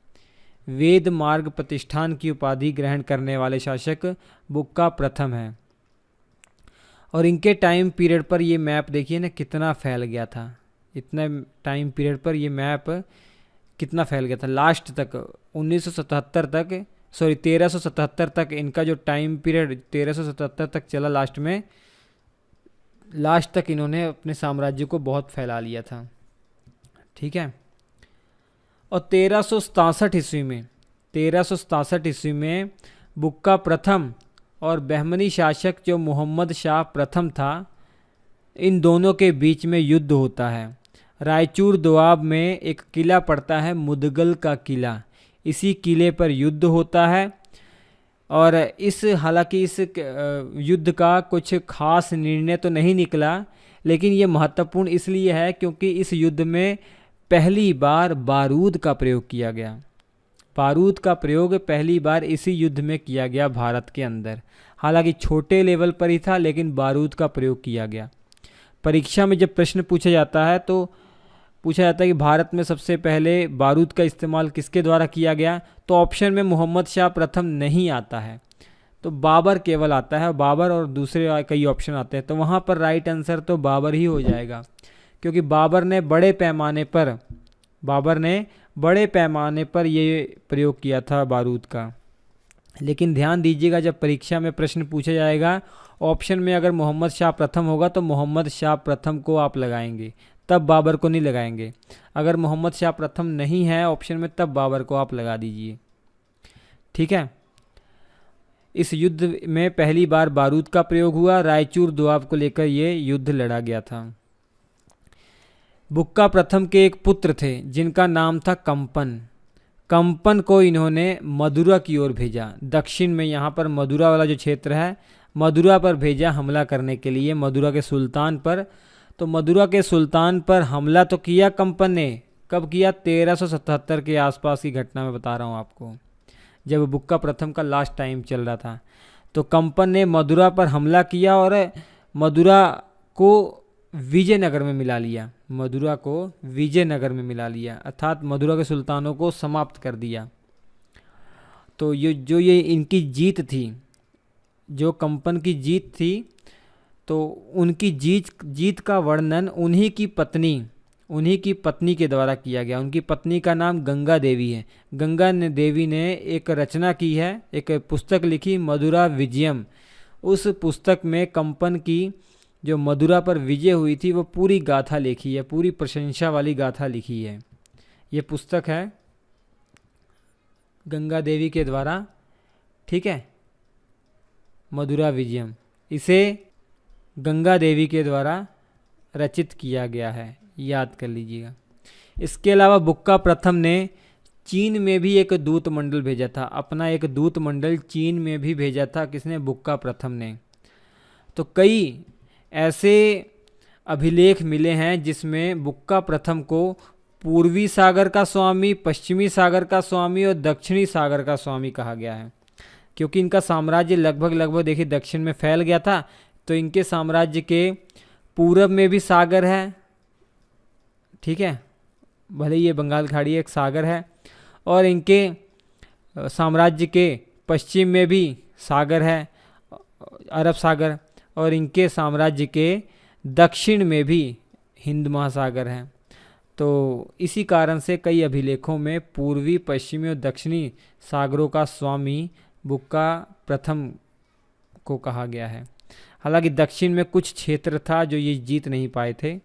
वेद मार्ग प्रतिष्ठान की उपाधि ग्रहण करने वाले शासक बुक्का प्रथम हैं। और इनके टाइम पीरियड पर ये मैप देखिए ना कितना फैल गया था। इतना टाइम पीरियड पर ये मैप कितना फैल गया था। लास्ट तक 1977 तक, सॉरी 1377 तक इनका जो टाइम पीरियड 1377 तक चला, लास्ट तक इन्होंने अपने साम्राज्य को बहुत फैला लिया था। ठीक है। और 1367 ईस्वी में बुक्का प्रथम और बहमनी शासक जो मोहम्मद शाह प्रथम था, इन दोनों के बीच में युद्ध होता है। रायचूर दोआब में एक किला पड़ता है, मुदगल का किला। इसी किले पर युद्ध होता है। और हालांकि इस युद्ध का कुछ खास निर्णय तो नहीं निकला, लेकिन ये महत्वपूर्ण इसलिए है क्योंकि इस युद्ध में पहली बार बारूद का प्रयोग किया गया। बारूद का प्रयोग पहली बार इसी युद्ध में किया गया भारत के अंदर। हालांकि छोटे लेवल पर ही था, लेकिन बारूद का प्रयोग किया गया। परीक्षा में जब प्रश्न पूछा जाता है तो पूछा जाता है कि भारत में सबसे पहले बारूद का इस्तेमाल किसके द्वारा किया गया, तो ऑप्शन में मोहम्मद शाह प्रथम नहीं आता है, तो बाबर केवल आता है। बाबर और दूसरे कई ऑप्शन आते हैं, तो वहाँ पर राइट आंसर तो बाबर ही हो जाएगा, क्योंकि बाबर ने बड़े पैमाने पर ये प्रयोग किया था बारूद का। लेकिन ध्यान दीजिएगा, जब परीक्षा में प्रश्न पूछा जाएगा, ऑप्शन में अगर मोहम्मद शाह प्रथम होगा तो मोहम्मद शाह प्रथम को आप लगाएंगे, तब बाबर को नहीं लगाएंगे। अगर मोहम्मद शाह प्रथम नहीं है ऑप्शन में, तब बाबर को आप लगा दीजिए। ठीक है। इस युद्ध में पहली बार बारूद का प्रयोग हुआ। रायचूर दोआब को लेकर ये युद्ध लड़ा गया था। बुक्का प्रथम के एक पुत्र थे जिनका नाम था कंपन। कंपन को इन्होंने मदुरा की ओर भेजा। दक्षिण में यहाँ पर मदुरा वाला जो क्षेत्र है, मदुरा पर भेजा हमला करने के लिए, मदुरा के सुल्तान पर। तो मदुरा के सुल्तान पर हमला तो किया कंपन ने। कब किया? 1377 के आसपास की घटना मैं बता रहा हूँ आपको, जब बुक्का प्रथम का लास्ट टाइम चल रहा था। तो कंपन ने मदुरा पर हमला किया और मदुरा को विजयनगर में मिला लिया। मदुरा को विजयनगर में मिला लिया, अर्थात मदुरा के सुल्तानों को समाप्त कर दिया। तो ये इनकी जीत थी, जो कंपन की जीत थी, तो उनकी जीत का वर्णन उन्हीं की पत्नी के द्वारा किया गया। उनकी पत्नी का नाम गंगा देवी है। गंगा देवी ने एक रचना की है, एक पुस्तक लिखी, मदुरा विजयम। उस पुस्तक में कंपन की जो मदुरा पर विजय हुई थी वो पूरी गाथा लिखी है, पूरी प्रशंसा वाली गाथा लिखी है। ये पुस्तक है गंगा देवी के द्वारा, ठीक है, मदुरा विजयम। इसे गंगा देवी के द्वारा रचित किया गया है, याद कर लीजिएगा। इसके अलावा बुक्का प्रथम ने चीन में भी एक दूत मंडल भेजा था। अपना एक दूत मंडल चीन में भी भेजा था। किसने? बुक्का प्रथम ने। तो कई ऐसे अभिलेख मिले हैं जिसमें बुक्का प्रथम को पूर्वी सागर का स्वामी, पश्चिमी सागर का स्वामी और दक्षिणी सागर का स्वामी कहा गया है। क्योंकि इनका साम्राज्य लगभग देखिए दक्षिण में फैल गया था, तो इनके साम्राज्य के पूरब में भी सागर है, ठीक है, भले ये बंगाल खाड़ी एक सागर है, और इनके साम्राज्य के पश्चिम में भी सागर है, अरब सागर, और इनके साम्राज्य के दक्षिण में भी हिंद महासागर है। तो इसी कारण से कई अभिलेखों में पूर्वी, पश्चिमी और दक्षिणी सागरों का स्वामी बुक्का प्रथम को कहा गया है। हालांकि दक्षिण में कुछ क्षेत्र था जो ये जीत नहीं पाए थे,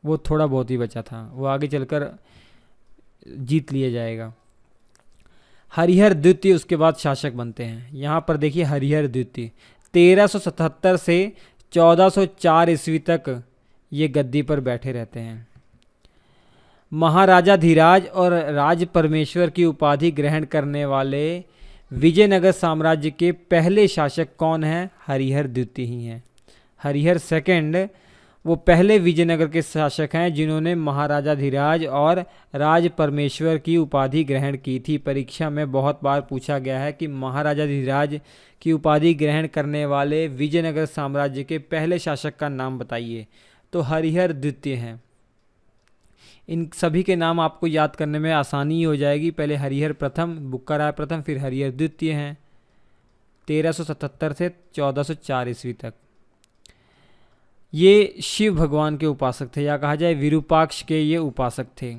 वो थोड़ा बहुत ही बचा था, वो आगे चलकर जीत लिया जाएगा। हरिहर द्वितीय उसके बाद शासक बनते हैं। यहाँ पर देखिए हरिहर द्वितीय 1377 से 1404 ईस्वी तक ये गद्दी पर बैठे रहते हैं। महाराजा धीराज और राज परमेश्वर की उपाधि ग्रहण करने वाले विजयनगर साम्राज्य के पहले शासक कौन हैं? हरिहर द्वितीय ही हैं। हरिहर सेकंड वो पहले विजयनगर के शासक हैं जिन्होंने महाराजा धीराज और राज परमेश्वर की उपाधि ग्रहण की थी। परीक्षा में बहुत बार पूछा गया है कि महाराजा धीराज की उपाधि ग्रहण करने वाले विजयनगर साम्राज्य के पहले शासक का नाम बताइए, तो हरिहर द्वितीय हैं। इन सभी के नाम आपको याद करने में आसानी हो जाएगी। पहले हरिहर प्रथम, बुक्का राय प्रथम, फिर हरिहर द्वितीय हैं 1377 से 1404 ईस्वी तक। ये शिव भगवान के उपासक थे, या कहा जाए विरूपाक्ष के ये उपासक थे।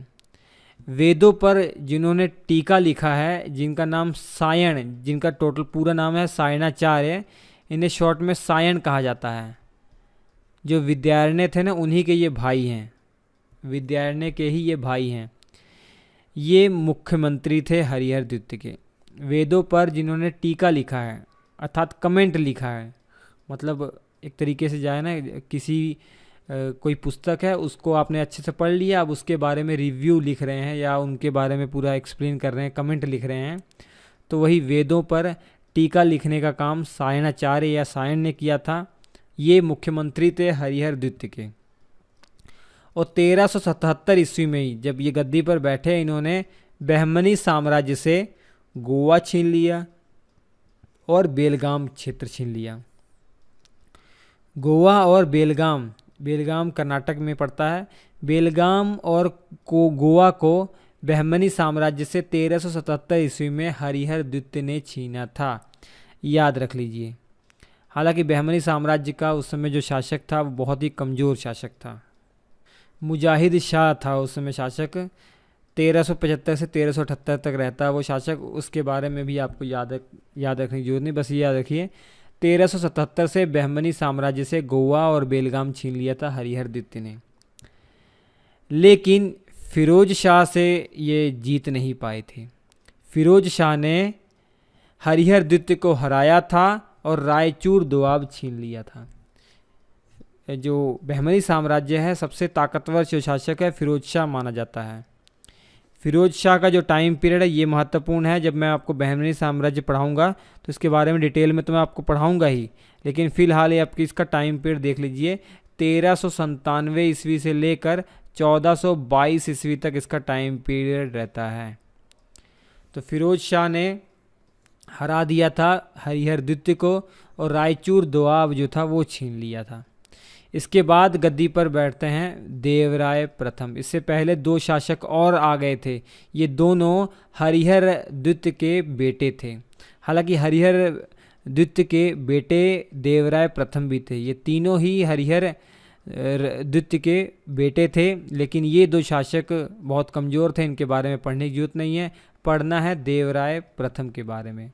वेदों पर जिन्होंने टीका लिखा है, जिनका नाम सायण, जिनका टोटल पूरा नाम है सायणाचार्य, इन्हें शॉर्ट में सायण कहा जाता है। जो विद्यारण्य थे ना, उन्हीं के ये भाई हैं, विद्यारण्य के ही ये भाई हैं। ये मुख्यमंत्री थे हरिहर द्वितीय के। वेदों पर जिन्होंने टीका लिखा है अर्थात कमेंट लिखा है, मतलब एक तरीके से जाए ना, किसी कोई पुस्तक है उसको आपने अच्छे से पढ़ लिया, अब उसके बारे में रिव्यू लिख रहे हैं या उनके बारे में पूरा एक्सप्लेन कर रहे हैं, कमेंट लिख रहे हैं, तो वही वेदों पर टीका लिखने का काम सायणाचार्य या सायण ने किया था। ये मुख्यमंत्री थे हरिहर द्वितीय के। और 1377 ईस्वी में ही जब ये गद्दी पर बैठे, इन्होंने बहमनी साम्राज्य से गोवा छीन लिया और बेलगाम क्षेत्र छीन लिया। गोवा और बेलगाम, बेलगाम कर्नाटक में पड़ता है, बेलगाम और गोवा को बहमनी साम्राज्य से 1377 ईस्वी में हरिहर द्वितीय ने छीना था, याद रख लीजिए। हालांकि बहमनी साम्राज्य का उस समय जो शासक था वो बहुत ही कमज़ोर शासक था। मुजाहिद शाह था उस समय शासक, 1375 से 1378 तक रहता है वो शासक। उसके बारे में भी आपको याद रखने की जरूरत नहीं, बस ये याद रखिए 1377 से बहमनी साम्राज्य से गोवा और बेलगाम छीन लिया था हरिहर द्वितीय ने। लेकिन फिरोज शाह से ये जीत नहीं पाए थे। फिरोज शाह ने हरिहर द्वितीय को हराया था और रायचूर दोआब छीन लिया था। जो बहमनी साम्राज्य है, सबसे ताकतवर जो शासक है फिरोज शाह माना जाता है। फिरोज शाह का जो टाइम पीरियड है ये महत्वपूर्ण है। जब मैं आपको बहमनी साम्राज्य पढ़ाऊंगा तो इसके बारे में डिटेल में तो मैं आपको पढ़ाऊंगा ही, लेकिन फ़िलहाल ये आपकी इसका टाइम पीरियड देख लीजिए। 1397 ईस्वी से लेकर 1422 ईस्वी तक इसका टाइम पीरियड रहता है। तो फिरोज शाह ने हरा दिया था हरिहर द्वितीय को और रायचूर दोआब जो था वो छीन लिया था। इसके बाद गद्दी पर बैठते हैं देवराय प्रथम। इससे पहले दो शासक और आ गए थे, ये दोनों हरिहर द्वितीय के बेटे थे। हालांकि हरिहर द्वितीय के बेटे देवराय प्रथम भी थे। ये तीनों ही हरिहर द्वितीय के बेटे थे, लेकिन ये दो शासक बहुत कमज़ोर थे, इनके बारे में पढ़ने की जरूरत नहीं है। पढ़ना है देवराय प्रथम के बारे में।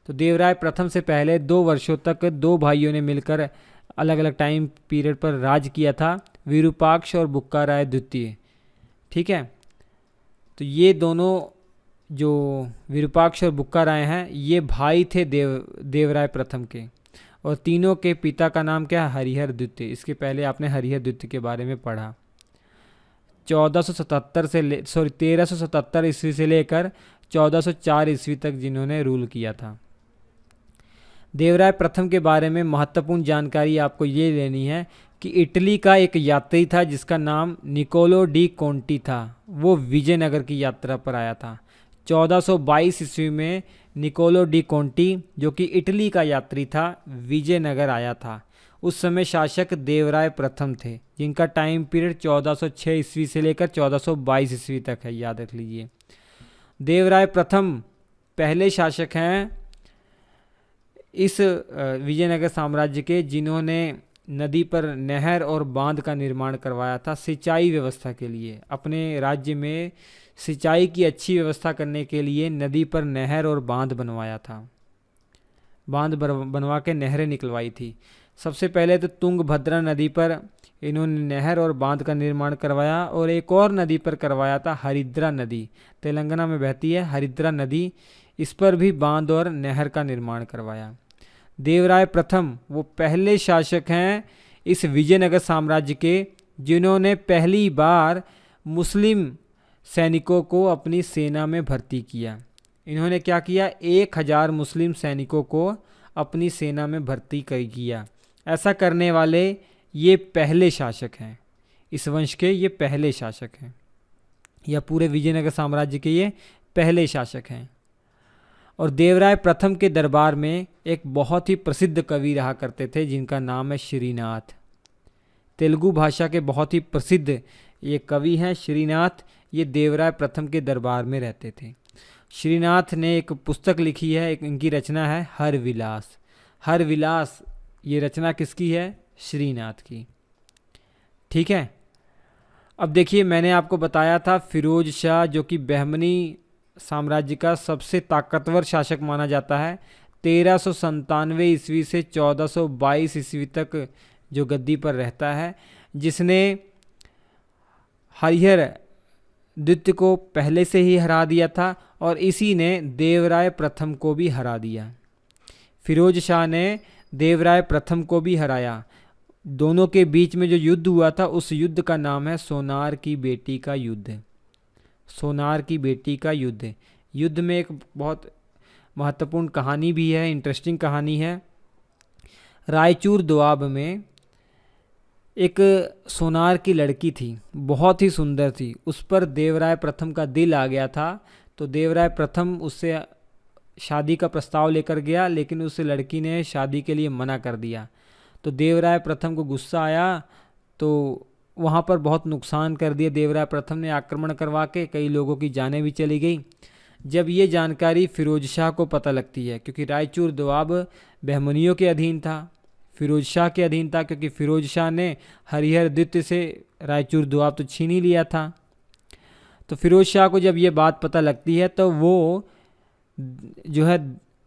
तो देवराय प्रथम से पहले 2 वर्षों तक दो भाइयों ने मिलकर अलग अलग टाइम पीरियड पर राज किया था, विरूपाक्ष और बुक्का राय द्वितीय। ठीक है, तो ये दोनों जो विरूपाक्ष और बुक्का राय हैं ये भाई थे देवराय प्रथम के, और तीनों के पिता का नाम क्या है? हरिहर द्वितीय। इसके पहले आपने हरिहर द्वितीय के बारे में पढ़ा। 1377 ईस्वी से लेकर 1404 ईस्वी तक जिन्होंने रूल किया था। देवराय प्रथम के बारे में महत्वपूर्ण जानकारी आपको ये लेनी है कि इटली का एक यात्री था जिसका नाम निकोलो डी कोंटी था। वो विजयनगर की यात्रा पर आया था। 1422 ईस्वी में निकोलो डी कोंटी, जो कि इटली का यात्री था, विजयनगर आया था। उस समय शासक देवराय प्रथम थे, जिनका टाइम पीरियड 1406 ईस्वी से लेकर 1422 ईस्वी तक है, याद रख लीजिए। देवराय प्रथम पहले शासक हैं इस विजयनगर साम्राज्य के, जिन्होंने नदी पर नहर और बांध का निर्माण करवाया था सिंचाई व्यवस्था के लिए। अपने राज्य में सिंचाई की अच्छी व्यवस्था करने के लिए नदी पर नहर और बांध बनवाया था, बांध बनवा के नहरें निकलवाई थी। सबसे पहले तो तुंगभद्रा नदी पर इन्होंने नहर और बांध का निर्माण करवाया, और एक और नदी पर करवाया था, हरिद्रा नदी, तेलंगाना में बहती है हरिद्रा नदी, इस पर भी बांध और नहर का निर्माण करवाया। देवराय प्रथम वो पहले शासक हैं इस विजयनगर साम्राज्य के, जिन्होंने पहली बार मुस्लिम सैनिकों को अपनी सेना में भर्ती किया। इन्होंने क्या किया, 1000 मुस्लिम सैनिकों को अपनी सेना में भर्ती किया। ऐसा करने वाले ये पहले शासक हैं, इस वंश के ये पहले शासक हैं, या पूरे विजयनगर साम्राज्य के ये पहले शासक हैं। और देवराय प्रथम के दरबार में एक बहुत ही प्रसिद्ध कवि रहा करते थे, जिनका नाम है श्रीनाथ। तेलुगु भाषा के बहुत ही प्रसिद्ध ये कवि हैं श्रीनाथ। ये देवराय प्रथम के दरबार में रहते थे। श्रीनाथ ने एक पुस्तक लिखी है, एक इनकी रचना है हर विलास। हर विलास ये रचना किसकी है, श्रीनाथ की। ठीक है, अब देखिए मैंने आपको बताया था फिरोज शाह, जो कि बहमनी साम्राज्य का सबसे ताकतवर शासक माना जाता है। 1397 ईस्वी से 1422 ईस्वी तक जो गद्दी पर रहता है, जिसने हरिहर द्वितीय को पहले से ही हरा दिया था, और इसी ने देवराय प्रथम को भी हरा दिया। फिरोज शाह ने देवराय प्रथम को भी हराया। दोनों के बीच में जो युद्ध हुआ था, उस युद्ध का नाम है सोनार की बेटी का युद्ध। सोनार की बेटी का युद्ध। युद्ध में एक बहुत महत्वपूर्ण कहानी भी है, इंटरेस्टिंग कहानी है। रायचूर दोआब में एक सोनार की लड़की थी, बहुत ही सुंदर थी। उस पर देवराय प्रथम का दिल आ गया था, तो देवराय प्रथम उससे शादी का प्रस्ताव लेकर गया, लेकिन उस लड़की ने शादी के लिए मना कर दिया। तो देवराय प्रथम को गुस्सा आया, तो वहाँ पर बहुत नुकसान कर दिया। देवराय प्रथम ने आक्रमण करवा के कई लोगों की जानें भी चली गई। जब ये जानकारी फिरोज शाह को पता लगती है, क्योंकि रायचूर दोआब बहमनियों के अधीन था, फिरोज शाह के अधीन था, क्योंकि फिरोज शाह ने हरिहर द्वितीय से रायचूर दोआब तो छीन ही लिया था। तो फिरोज शाह को जब ये बात पता लगती है, तो वो जो है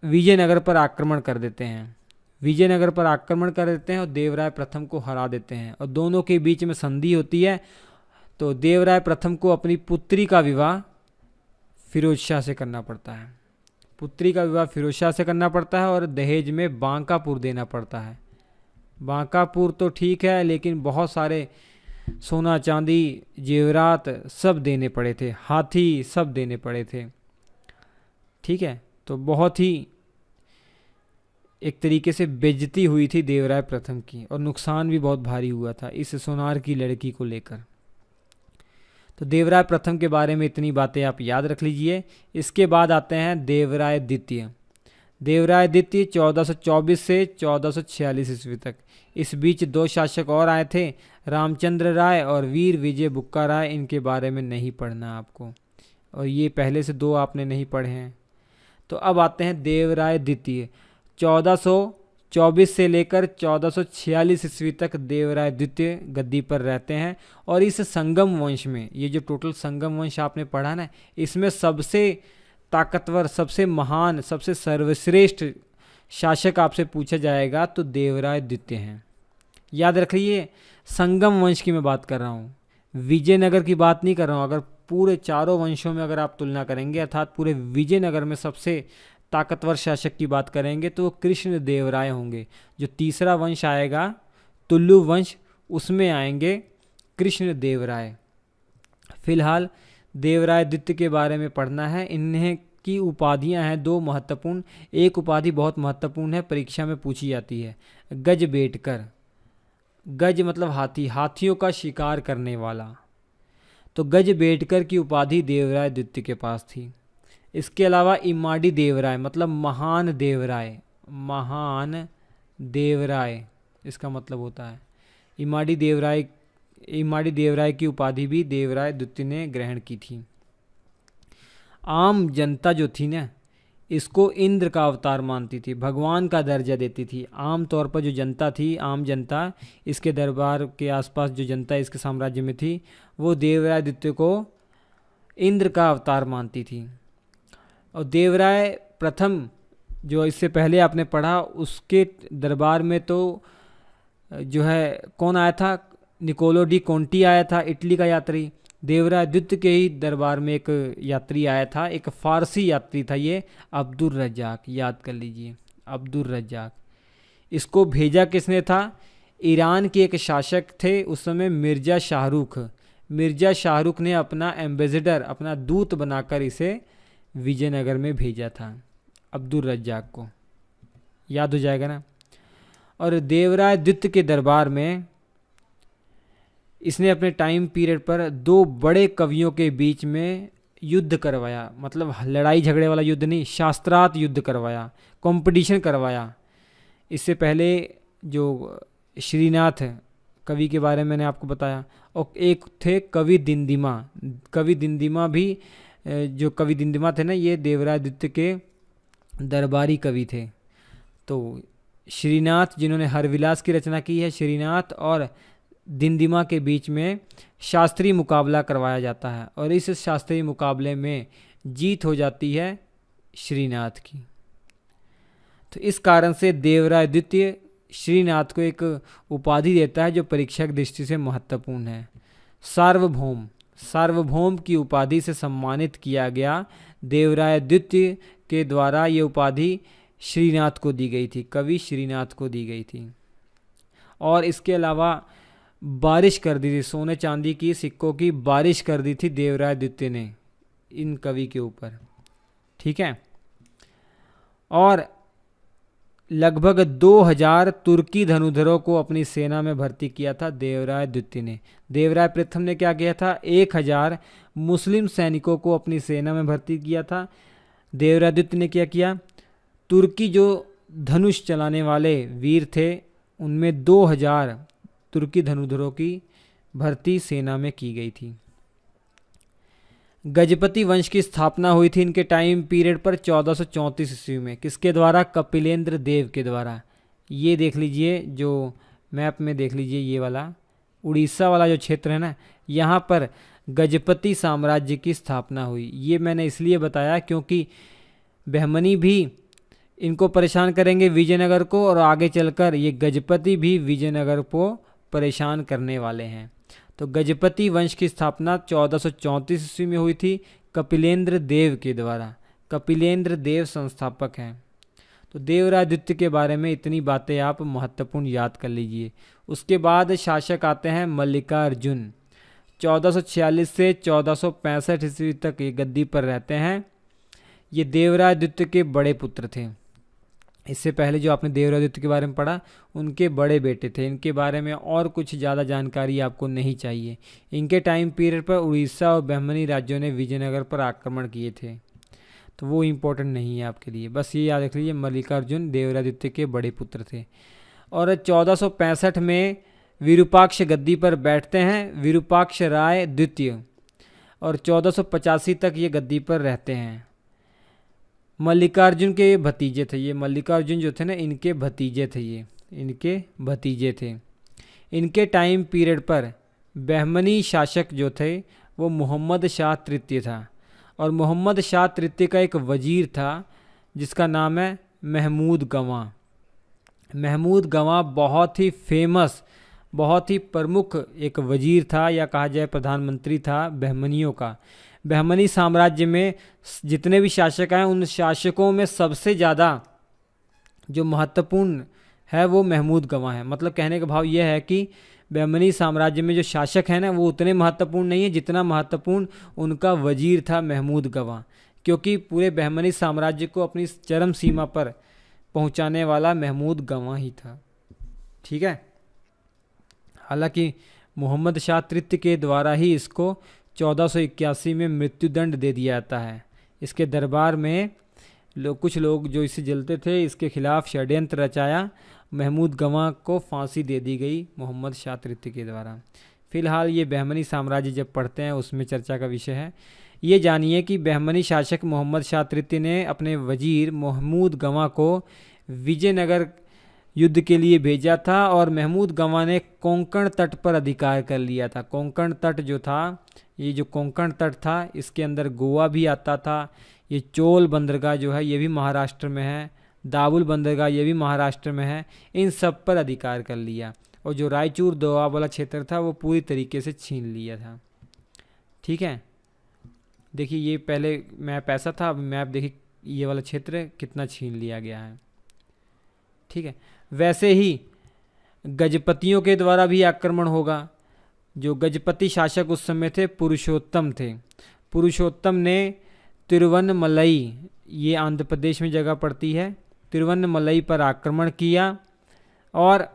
विजयनगर पर आक्रमण कर देते हैं। विजयनगर पर आक्रमण कर देते हैं और देवराय प्रथम को हरा देते हैं, और दोनों के बीच में संधि होती है। तो देवराय प्रथम को अपनी पुत्री का विवाह फिरोज शाह से करना पड़ता है। पुत्री का विवाह फिरोज शाह से करना पड़ता है, और दहेज में बांकापुर देना पड़ता है। बांकापुर तो ठीक है, लेकिन बहुत सारे सोना चांदी जेवरात सब देने पड़े थे, हाथी सब देने पड़े थे। ठीक है, तो बहुत ही एक तरीके से बेइज्जती हुई थी देवराय प्रथम की, और नुकसान भी बहुत भारी हुआ था इस सोनार की लड़की को लेकर। तो देवराय प्रथम के बारे में इतनी बातें आप याद रख लीजिए। इसके बाद आते हैं देवराय द्वितीय। देवराय द्वितीय 1424 से 1446 ईस्वी तक। इस बीच दो शासक और आए थे, रामचंद्र राय और वीर विजय बुक्का राय। इनके बारे में नहीं पढ़ना आपको, और ये पहले से दो आपने नहीं पढ़े हैं। तो अब आते हैं देवराय द्वितीय। 1424 से लेकर 1446 ईस्वी तक देवराय द्वितीय गद्दी पर रहते हैं। और इस संगम वंश में, ये जो टोटल संगम वंश आपने पढ़ा ना, इसमें सबसे ताकतवर, सबसे महान, सबसे सर्वश्रेष्ठ शासक आपसे पूछा जाएगा तो देवराय द्वितीय हैं। याद रखिए, संगम वंश की मैं बात कर रहा हूँ, विजयनगर की बात नहीं कर रहा हूँ। अगर पूरे चारों वंशों में अगर आप तुलना करेंगे, अर्थात पूरे विजयनगर में सबसे ताकतवर शासक की बात करेंगे, तो वो कृष्ण देवराय होंगे। जो तीसरा वंश आएगा तुल्लु वंश, उसमें आएंगे कृष्ण देवराय। फिलहाल देवराय द्वितीय के बारे में पढ़ना है। इन्हें की उपाधियां हैं दो महत्वपूर्ण। एक उपाधि बहुत महत्वपूर्ण है, परीक्षा में पूछी जाती है, गज बेटकर। गज मतलब हाथी, हाथियों का शिकार करने वाला। तो गज बेटकर की उपाधि देवराय द्वितीय के पास थी। इसके अलावा इमाड़ी देवराय मतलब महान देवराय, महान देवराय इसका मतलब होता है। इमाड़ी देवराय, इमाड़ी देवराय की उपाधि भी देवराय द्वितीय ने ग्रहण की थी। आम जनता जो थी ना, इसको इंद्र का अवतार मानती थी, भगवान का दर्जा देती थी। आम तौर पर जो जनता थी, आम जनता, इसके दरबार के आसपास जो जनता इसके साम्राज्य में थी, वो देवराय द्वितीय को इंद्र का अवतार मानती थी। और देवराय प्रथम जो इससे पहले आपने पढ़ा, उसके दरबार में तो जो है कौन आया था, निकोलो डी कोंटी आया था, इटली का यात्री। देवराय द्वितीय के ही दरबार में एक यात्री आया था, एक फारसी यात्री था, ये अब्दुल रज्जाक, याद कर लीजिए, अब्दुल रज्जाक। इसको भेजा किसने था, ईरान के एक शासक थे उस समय, मिर्ज़ा शाहरुख। मिर्ज़ा शाहरुख ने अपना एम्बेसडर, अपना दूत बनाकर इसे विजयनगर में भेजा था, अब्दुल रज्जाक को, याद हो जाएगा ना। और देवराय द्वितीय के दरबार में इसने अपने टाइम पीरियड पर दो बड़े कवियों के बीच में युद्ध करवाया, मतलब लड़ाई झगड़े वाला युद्ध नहीं, शास्त्रार्थ युद्ध करवाया, कंपटीशन करवाया। इससे पहले जो श्रीनाथ कवि के बारे में मैंने आपको बताया, और एक थे कवि दिंदिमा। कवि दिंदिमा भी, जो कवि दिंदिमा थे ना, ये देवराय द्वितीय के दरबारी कवि थे। तो श्रीनाथ जिन्होंने हरविलास की रचना की है, श्रीनाथ और दिंदिमा के बीच में शास्त्रीय मुकाबला करवाया जाता है, और इस शास्त्रीय मुकाबले में जीत हो जाती है श्रीनाथ की। तो इस कारण से देवराय द्वितीय श्रीनाथ को एक उपाधि देता है जो परीक्षा की दृष्टि से महत्वपूर्ण है, सार्वभौम। सार्वभौम की उपाधि से सम्मानित किया गया। देवराय द्वितीय के द्वारा ये उपाधि श्रीनाथ को दी गई थी, कवि श्रीनाथ को दी गई थी। और इसके अलावा बारिश कर दी थी, सोने चांदी की सिक्कों की बारिश कर दी थी देवराय द्वितीय ने इन कवि के ऊपर, ठीक है। और लगभग 2000 तुर्की धनुधरों को अपनी सेना में भर्ती किया था देवराय द्वितीय ने। देवराय प्रथम ने क्या किया था, 1000 मुस्लिम सैनिकों को अपनी सेना में भर्ती किया था। देवराय द्वितीय ने क्या किया, तुर्की जो धनुष चलाने वाले वीर थे, उनमें 2000 तुर्की धनुधरों की भर्ती सेना में की गई थी। गजपति वंश की स्थापना हुई थी इनके टाइम पीरियड पर 1434 ईस्वी में। किसके द्वारा, कपिलेंद्र देव के द्वारा। ये देख लीजिए, जो मैप में देख लीजिए, ये वाला उड़ीसा वाला जो क्षेत्र है ना, यहाँ पर गजपति साम्राज्य की स्थापना हुई। ये मैंने इसलिए बताया क्योंकि बहमनी भी इनको परेशान करेंगे विजयनगर को, और आगे चलकर ये गजपति भी विजयनगर को परेशान करने वाले हैं। तो गजपति वंश की स्थापना 1434 ईस्वी में हुई थी कपिलेंद्र देव के द्वारा। कपिलेंद्र देव संस्थापक हैं। तो देवराय द्वितीय के बारे में इतनी बातें आप महत्वपूर्ण याद कर लीजिए। उसके बाद शासक आते हैं मल्लिकार्जुन। 1446 से 1465 ईस्वी तक ये गद्दी पर रहते हैं। ये देवराय द्वितीय के बड़े पुत्र थे। इससे पहले जो आपने देवराय द्वितीय के बारे में पढ़ा, उनके बड़े बेटे थे। इनके बारे में और कुछ ज़्यादा जानकारी आपको नहीं चाहिए। इनके टाइम पीरियड पर उड़ीसा और बहमनी राज्यों ने विजयनगर पर आक्रमण किए थे, तो वो इम्पोर्टेंट नहीं है आपके लिए। बस ये याद रख लीजिए, मल्लिकार्जुन देवराय द्वितीय के बड़े पुत्र थे। और 1465 में विरूपाक्ष गद्दी पर बैठते हैं, विरूपाक्ष राय द्वितीय, और 1485 तक ये गद्दी पर रहते हैं। मल्लिकार्जुन के भतीजे थे ये। मल्लिकार्जुन जो थे ना, इनके भतीजे थे ये, इनके भतीजे थे। इनके टाइम पीरियड पर बहमनी शासक जो थे वो मोहम्मद शाह तृतीय था, और मोहम्मद शाह तृतीय का एक वजीर था जिसका नाम है महमूद गवां। महमूद गवां बहुत ही फेमस, बहुत ही प्रमुख एक वजीर था, या कहा जाए प्रधानमंत्री था बहमनियों का। बहमनी साम्राज्य में जितने भी शासक हैं, उन शासकों में सबसे ज़्यादा जो महत्वपूर्ण है वो महमूद गवां है। मतलब कहने का भाव यह है कि बहमनी साम्राज्य में जो शासक हैं ना, वो उतने महत्वपूर्ण नहीं है जितना महत्वपूर्ण उनका वजीर था महमूद गवां, क्योंकि पूरे बहमनी साम्राज्य को अपनी चरम सीमा पर पहुंचाने वाला महमूद गवां ही था, ठीक है। हालांकि मोहम्मद शाह तृतीय के द्वारा ही इसको 1481 में मृत्युदंड दे दिया जाता है। इसके दरबार में कुछ लोग जो इससे जलते थे, इसके खिलाफ षड्यंत्र रचाया। महमूद गवाह को फांसी दे दी गई मोहम्मद शाह तृतीय के द्वारा। फिलहाल ये बहमनी साम्राज्य जब पढ़ते हैं उसमें चर्चा का विषय है। ये जानिए कि बहमनी शासक मोहम्मद शाह तृतीय ने अपने वजीर महमूद गवाह को विजयनगर युद्ध के लिए भेजा था और महमूद गवाह ने कोंकण तट पर अधिकार कर लिया था। कोंकण तट जो था, ये जो कोंकण तट था, इसके अंदर गोवा भी आता था। ये चोल बंदरगाह जो है ये भी महाराष्ट्र में है, दाबुल बंदरगाह ये भी महाराष्ट्र में है। इन सब पर अधिकार कर लिया और जो रायचूर दोआब वाला क्षेत्र था वो पूरी तरीके से छीन लिया था। ठीक है, देखिए ये पहले मैप ऐसा था, अब मैप देखिए ये वाला क्षेत्र कितना छीन लिया गया है। ठीक है, वैसे ही गजपतियों के द्वारा भी आक्रमण होगा। जो गजपति शासक उस समय थे पुरुषोत्तम थे। पुरुषोत्तम ने तिरुवन्नमलई, ये आंध्र प्रदेश में जगह पड़ती है, तिरुवन्नमलई पर आक्रमण किया और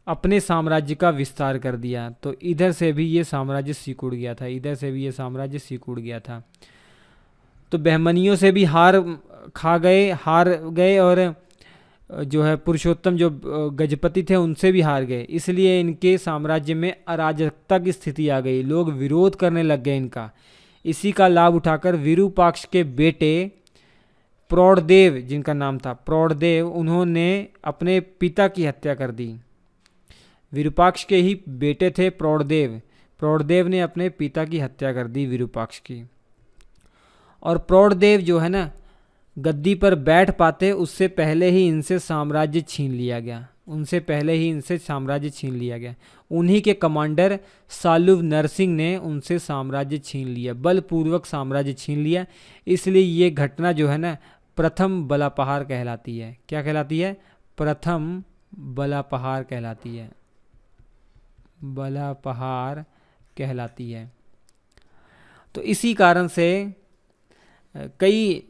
अपने साम्राज्य का विस्तार कर दिया। तो इधर से भी ये साम्राज्य सिकुड़ गया था, इधर से भी ये साम्राज्य सिकुड़ गया था। तो बहमनियों से भी हार गए और जो है पुरुषोत्तम जो गजपति थे उनसे भी हार गए। इसलिए इनके साम्राज्य में अराजकता की स्थिति आ गई, लोग विरोध करने लग गए इनका। इसी का लाभ उठाकर विरूपाक्ष के बेटे प्रौढ़देव, जिनका नाम था प्रौढ़देव, उन्होंने अपने पिता की हत्या कर दी। विरूपाक्ष के ही बेटे थे प्रौढ़देव। प्रौढ़देव ने अपने पिता की हत्या कर दी विरूपाक्ष की। और प्रौढ़देव जो है ना गद्दी पर बैठ पाते उससे पहले ही इनसे साम्राज्य छीन लिया गया, उन्हीं के कमांडर सालुव नरसिंह ने उनसे साम्राज्य छीन लिया, बलपूर्वक साम्राज्य छीन लिया। इसलिए ये घटना जो है ना प्रथम बलापहार कहलाती है। क्या कहलाती है? प्रथम बलापहार कहलाती है, बलापहार कहलाती है। तो इसी कारण से कई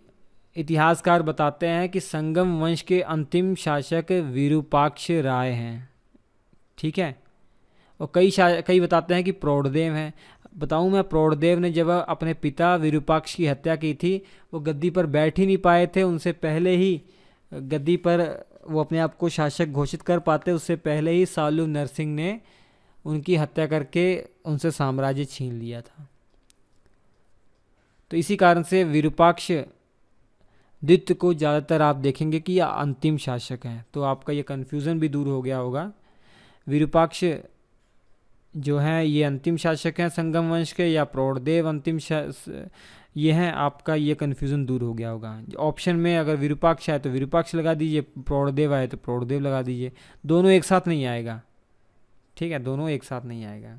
इतिहासकार बताते हैं कि संगम वंश के अंतिम शासक विरूपाक्ष राय हैं। ठीक है, और कई बताते हैं कि प्रौढ़देव हैं। बताऊं मैं, प्रौढ़देव ने जब अपने पिता विरूपाक्ष की हत्या की थी, वो गद्दी पर बैठ ही नहीं पाए थे। उनसे पहले ही गद्दी पर वो अपने आप को शासक घोषित कर पाते, उससे पहले ही सालू नरसिंह ने उनकी हत्या करके उनसे साम्राज्य छीन लिया था। तो इसी कारण से विरूपाक्ष द्वितीय को ज़्यादातर आप देखेंगे कि यह अंतिम शासक हैं। तो आपका ये कन्फ्यूज़न भी दूर हो गया होगा। विरूपाक्ष जो हैं ये अंतिम शासक हैं संगम वंश के, या प्रौढ़देव अंतिम ये हैं, आपका ये कन्फ्यूज़न दूर हो गया होगा। ऑप्शन में अगर विरूपाक्ष आए तो विरूपाक्ष लगा दीजिए, प्रौढ़देव आए तो प्रौढ़देव लगा दीजिए। दोनों एक साथ नहीं आएगा। ठीक है, दोनों एक साथ नहीं आएगा।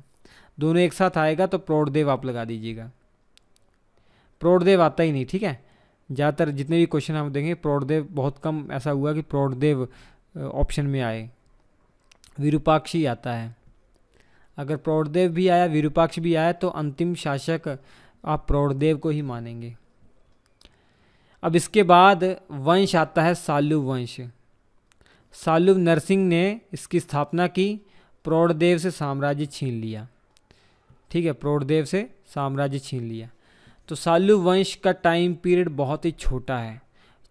दोनों एक साथ आएगा तो प्रौढ़देव आप लगा दीजिएगा, प्रौढ़देव आता ही नहीं। ठीक है, ज़्यादातर जितने भी क्वेश्चन हम देखेंगे प्रौढ़देव, बहुत कम ऐसा हुआ कि प्रौढ़देव ऑप्शन में आए, विरूपाक्ष ही आता है। अगर प्रौढ़देव भी आया, विरूपाक्ष भी आया, तो अंतिम शासक आप प्रौढ़देव को ही मानेंगे। अब इसके बाद वंश आता है सालू वंश। सालू नरसिंह ने इसकी स्थापना की, प्रौढ़देव से साम्राज्य छीन लिया। ठीक है, प्रौढ़देव से साम्राज्य छीन लिया। तो सालू वंश का टाइम पीरियड बहुत ही छोटा है,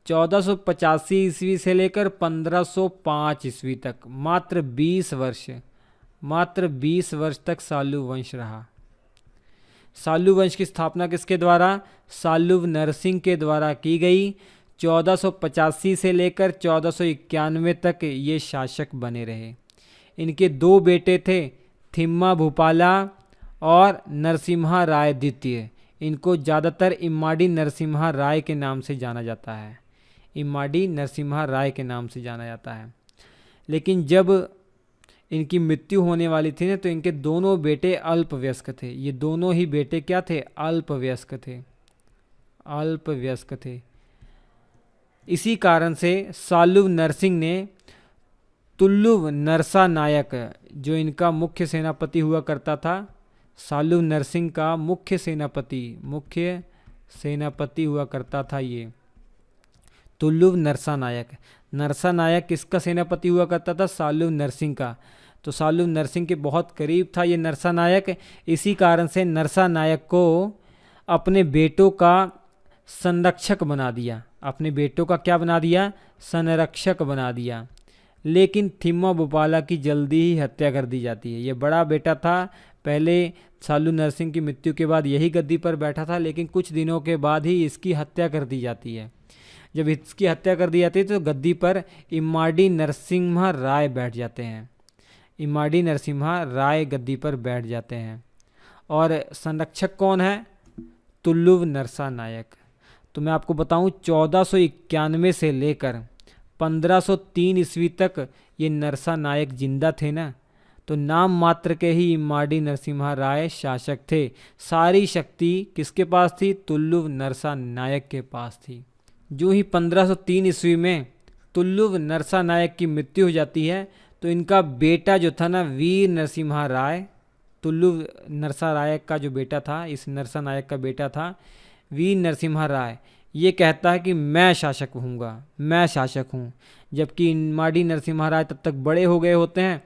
1485 ईस्वी से लेकर 1505 ईस्वी तक, मात्र 20 वर्ष तक सालू वंश रहा। सालू वंश की स्थापना किसके द्वारा? सालुव नरसिंह के द्वारा की गई। 1485 से लेकर 1491 तक ये शासक बने रहे। इनके दो बेटे थे, थिम्मा भूपाला और नरसिम्हा राय द्वितीय। इनको ज़्यादातर इम्माडी नरसिम्हा राय के नाम से जाना जाता है, इम्माडी नरसिम्हा राय के नाम से जाना जाता है। लेकिन जब इनकी मृत्यु होने वाली थी ना, तो इनके दोनों बेटे अल्पवयस्क थे। ये दोनों ही बेटे क्या थे? अल्पवयस्क थे। इसी कारण से सालुव नरसिंह ने तुल्लुव नरसा नायक, जो इनका मुख्य सेनापति हुआ करता था, सालुव नरसिंह का मुख्य सेनापति हुआ करता था ये तुल्लुव नरसा नायक। नरसा नायक किसका सेनापति हुआ करता था? सालुव नरसिंह का। तो सालुव नरसिंह के बहुत करीब था ये नरसा नायक। इसी कारण से नरसा नायक को अपने बेटों का संरक्षक बना दिया, अपने बेटों का क्या बना दिया, संरक्षक बना दिया। लेकिन थिम्मावुपाला की जल्दी ही हत्या कर दी जाती है। ये बड़ा बेटा था, पहले सालू नरसिंह की मृत्यु के बाद यही गद्दी पर बैठा था, लेकिन कुछ दिनों के बाद ही इसकी हत्या कर दी जाती है। जब इसकी हत्या कर दी जाती है तो गद्दी पर इम्माडी नरसिम्हा राय बैठ जाते हैं। इम्माडी नरसिम्हा राय गद्दी पर बैठ जाते हैं। और संरक्षक कौन है, तुल्लुव नरसा नायक। तो मैं आपको बताऊं 1491 से लेकर 1503 ईस्वी तक ये नरसा नायक जिंदा थे ना, तो नाम मात्र के ही इम्माडी नरसिम्हा राय शासक थे। सारी शक्ति किसके पास थी, तुल्लुव नरसा नायक के पास थी। जो ही 1503 ईस्वी में तुल्लुव नरसा नायक की मृत्यु हो जाती है तो इनका बेटा जो था ना, वीर नरसिम्हा राय, तुल्लुव नरसा नायक का जो बेटा था, इस नरसा नायक का बेटा था वीर नरसिम्हा राय, ये कहता है कि मैं शासक हूँगा, मैं शासक हूँ। जबकि इम्माडी नरसिम्हा राय तब तक बड़े हो गए होते हैं,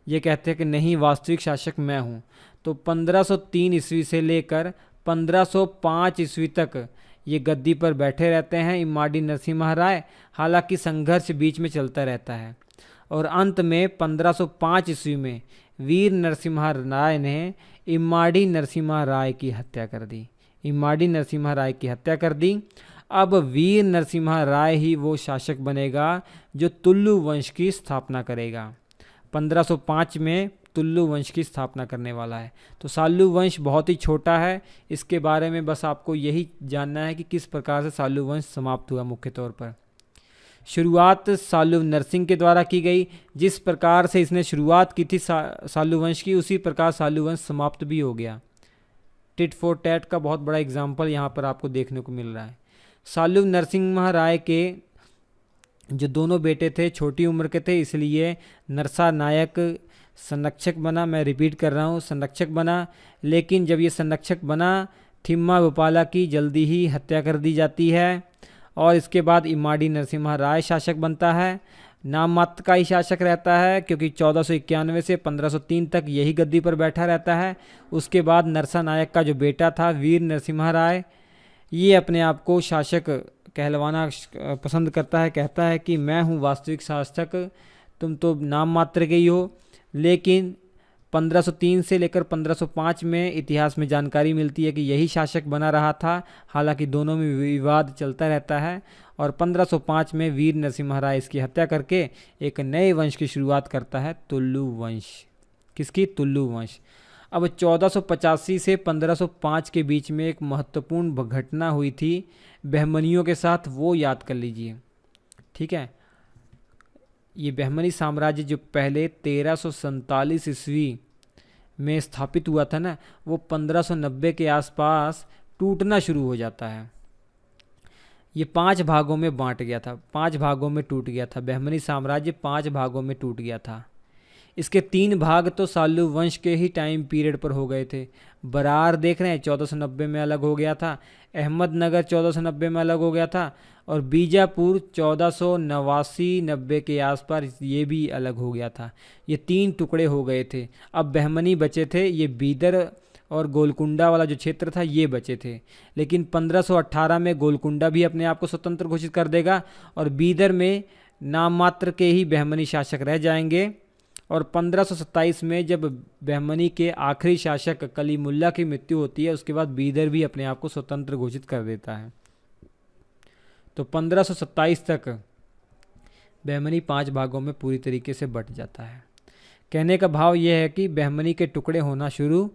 ये कहते हैं कि नहीं, वास्तविक शासक मैं हूँ। तो 1503 ईस्वी से लेकर 1505 ईस्वी तक ये गद्दी पर बैठे रहते हैं इम्माडी नरसिम्हा राय। हालांकि संघर्ष बीच में चलता रहता है और अंत में 1505 ईस्वी में वीर नरसिम्हा राय ने इम्माडी नरसिम्हा राय की हत्या कर दी। इम्माडी नरसिम्हा राय की हत्या कर दी। अब वीर नरसिम्हा राय ही वो शासक बनेगा जो तुल्लु वंश की स्थापना करेगा। 1505 में तुल्लु वंश की स्थापना करने वाला है। तो सालू वंश बहुत ही छोटा है, इसके बारे में बस आपको यही जानना है कि किस प्रकार से सालू वंश समाप्त हुआ। मुख्य तौर पर शुरुआत सालू नरसिंह के द्वारा की गई। जिस प्रकार से इसने शुरुआत की थी सालू वंश की, उसी प्रकार सालू वंश समाप्त भी हो गया। टिट फॉर टैट का बहुत बड़ा एग्जाम्पल यहाँ पर आपको देखने को मिल रहा है। सालू नरसिम्हा राय के जो दोनों बेटे थे छोटी उम्र के थे, इसलिए नरसा नायक संरक्षक बना। मैं रिपीट कर रहा हूँ, संरक्षक बना। लेकिन जब ये संरक्षक बना, थिम्मावुपाला की जल्दी ही हत्या कर दी जाती है और इसके बाद इम्माडी नरसिम्हा राय शासक बनता है। नाम मात्र का ही शासक रहता है क्योंकि 1491 से 1503 तक यही गद्दी पर बैठा रहता है। उसके बाद नरसा नायक का जो बेटा था वीर नरसिम्हा राय, ये अपने आप को शासक कहलवाना पसंद करता है, कहता है कि मैं हूँ वास्तविक शासक, तुम तो नाम मात्र के ही हो। लेकिन 1503 से लेकर 1505 में इतिहास में जानकारी मिलती है कि यही शासक बना रहा था। हालांकि दोनों में विवाद चलता रहता है और 1505 में वीर नरसिम्हा राय इसकी हत्या करके एक नए वंश की शुरुआत करता है, तुल्लु वंश। किसकी, तुल्लु वंश। अब 1485 से 1505 के बीच में एक महत्वपूर्ण घटना हुई थी बहमनियों के साथ, वो याद कर लीजिए। ठीक है, ये बहमनी साम्राज्य जो पहले 1347 ईस्वी में स्थापित हुआ था ना, वो 1590 के आसपास टूटना शुरू हो जाता है। ये 5 भागों में बांट गया था, 5 भागों में टूट गया था। बहमनी साम्राज्य 5 भागों में टूट गया था। इसके 3 भाग तो सालू वंश के ही टाइम पीरियड पर हो गए थे। बरार देख रहे हैं 1490 में अलग हो गया था, अहमदनगर 1490 में अलग हो गया था और बीजापुर 1489-90 के आसपास ये भी अलग हो गया था। ये 3 टुकड़े हो गए थे। अब बहमनी बचे थे, ये बीदर और गोलकुंडा वाला जो क्षेत्र था ये बचे थे। लेकिन 1518 में गोलकुंडा भी अपने आप को स्वतंत्र घोषित कर देगा और बीदर में नाम मात्र के ही बहमनी शासक रह जाएंगे। और 1527 में जब बहमनी के आखिरी शासक कलीमुल्ला की मृत्यु होती है, उसके बाद बीदर भी अपने आप को स्वतंत्र घोषित कर देता है। तो 1527 तक बहमनी 5 भागों में पूरी तरीके से बंट जाता है। कहने का भाव यह है कि बहमनी के टुकड़े होना शुरू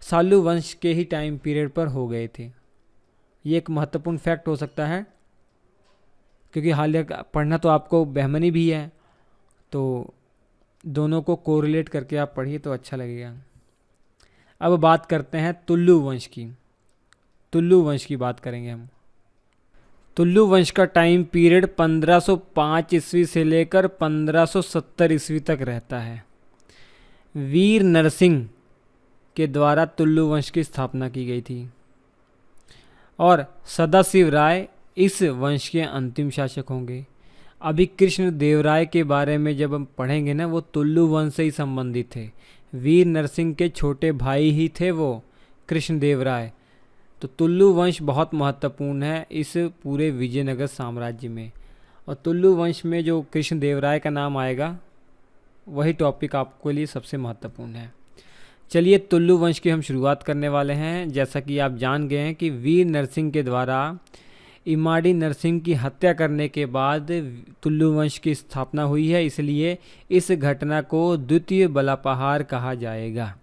सालू वंश के ही टाइम पीरियड पर हो गए थे। ये एक महत्वपूर्ण फैक्ट हो सकता है क्योंकि हाल पढ़ना तो आपको बहमनी भी है, तो दोनों को कोरिलेट करके आप पढ़िए तो अच्छा लगेगा। अब बात करते हैं तुल्लु वंश की। तुल्लु वंश की बात करेंगे हम। तुल्लु वंश का टाइम पीरियड 1505 ईस्वी से लेकर 1570 ईस्वी तक रहता है। वीर नरसिंह के द्वारा तुल्लु वंश की स्थापना की गई थी और सदाशिव राय इस वंश के अंतिम शासक होंगे। अभी कृष्ण देव राय के बारे में जब हम पढ़ेंगे ना, वो तुल्लु वंश से ही संबंधित थे। वीर नरसिंह के छोटे भाई ही थे वो कृष्ण देव राय। तो तुल्लु वंश बहुत महत्वपूर्ण है इस पूरे विजयनगर साम्राज्य में। और तुल्लु वंश में जो कृष्णदेवराय का नाम आएगा वही टॉपिक आपके लिए सबसे महत्वपूर्ण है। चलिए तुल्लु वंश की हम शुरुआत करने वाले हैं। जैसा कि आप जान गए हैं कि वीर नरसिंह के द्वारा इमाड़ी नरसिंह की हत्या करने के बाद तुल्लु वंश की स्थापना हुई है, इसलिए इस घटना को द्वितीय बलापहार कहा जाएगा।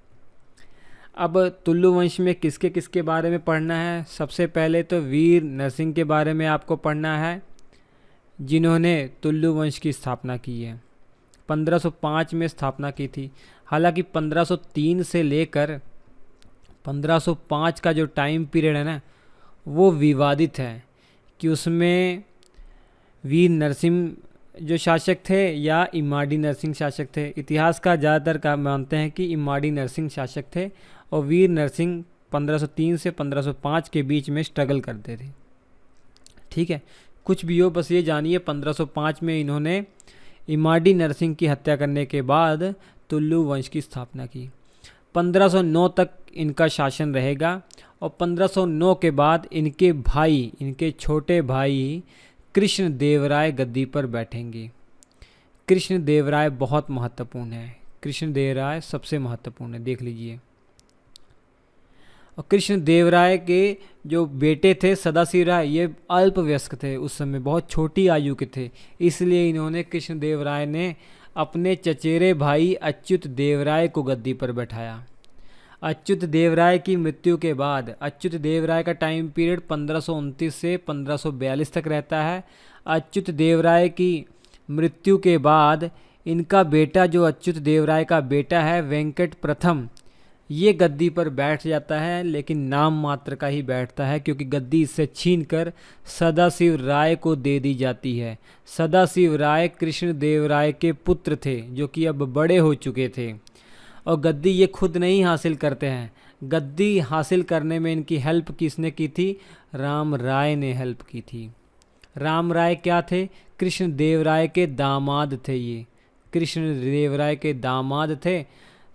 अब तुल्लु वंश में किसके किसके बारे में पढ़ना है? सबसे पहले तो वीर नरसिंह के बारे में आपको पढ़ना है, जिन्होंने तुल्लु वंश की स्थापना की है। 1505 में स्थापना की थी। हालांकि 1503 से लेकर 1505 का जो टाइम पीरियड है ना, वो विवादित है कि उसमें वीर नरसिंह जो शासक थे या इमाड़ी नरसिंह शासक थे। इतिहासकार ज़्यादातर का मानते हैं कि इमाड़ी नरसिंह शासक थे और वीर नरसिंह 1503 से 1505 के बीच में स्ट्रगल करते थे। ठीक है, कुछ भी हो, बस ये जानिए 1505 में इन्होंने इमाड़ी नरसिंह की हत्या करने के बाद तुल्लु वंश की स्थापना की। 1509 तक इनका शासन रहेगा और 1509 के बाद इनके भाई, इनके छोटे भाई कृष्णदेवराय गद्दी पर बैठेंगे। कृष्णदेवराय बहुत महत्वपूर्ण है, कृष्णदेवराय सबसे महत्वपूर्ण है, देख लीजिए। और कृष्णदेवराय के जो बेटे थे सदाशिव राय, ये अल्पवयस्क थे, उस समय बहुत छोटी आयु के थे, इसलिए इन्होंने कृष्णदेवराय ने अपने चचेरे भाई अच्युत देवराय को गद्दी पर बैठाया। अच्युत देवराय की मृत्यु के बाद, अच्युत देवराय का टाइम पीरियड 1529 से 1542 तक रहता है। अच्युत देवराय की मृत्यु के बाद इनका बेटा, जो अच्युत देवराय का बेटा है वेंकट प्रथम, ये गद्दी पर बैठ जाता है, लेकिन नाम मात्र का ही बैठता है, क्योंकि गद्दी इससे छीनकर सदाशिव राय को दे दी जाती है। सदाशिव राय कृष्णदेवराय के पुत्र थे, जो कि अब बड़े हो चुके थे, और गद्दी ये खुद नहीं हासिल करते हैं। गद्दी हासिल करने में इनकी हेल्प किसने की थी? राम राय ने हेल्प की थी। राम राय क्या थे? कृष्णदेवराय के दामाद थे। ये कृष्णदेवराय के दामाद थे,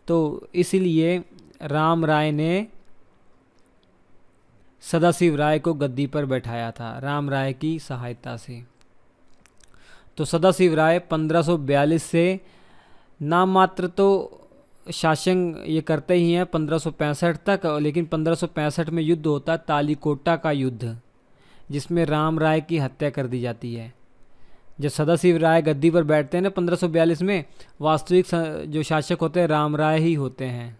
तो इसलिए राम राय ने सदाशिव राय को गद्दी पर बैठाया था, राम राय की सहायता से। तो सदाशिव राय 1542 से नाम मात्र तो शासन ये करते ही हैं 1565 तक, लेकिन 1565 में युद्ध होता है, तालीकोटा का युद्ध, जिसमें राम राय की हत्या कर दी जाती है। जब सदाशिव राय गद्दी पर बैठते हैं ना 1542 में, वास्तविक जो शासक होते हैं राम राय ही होते हैं।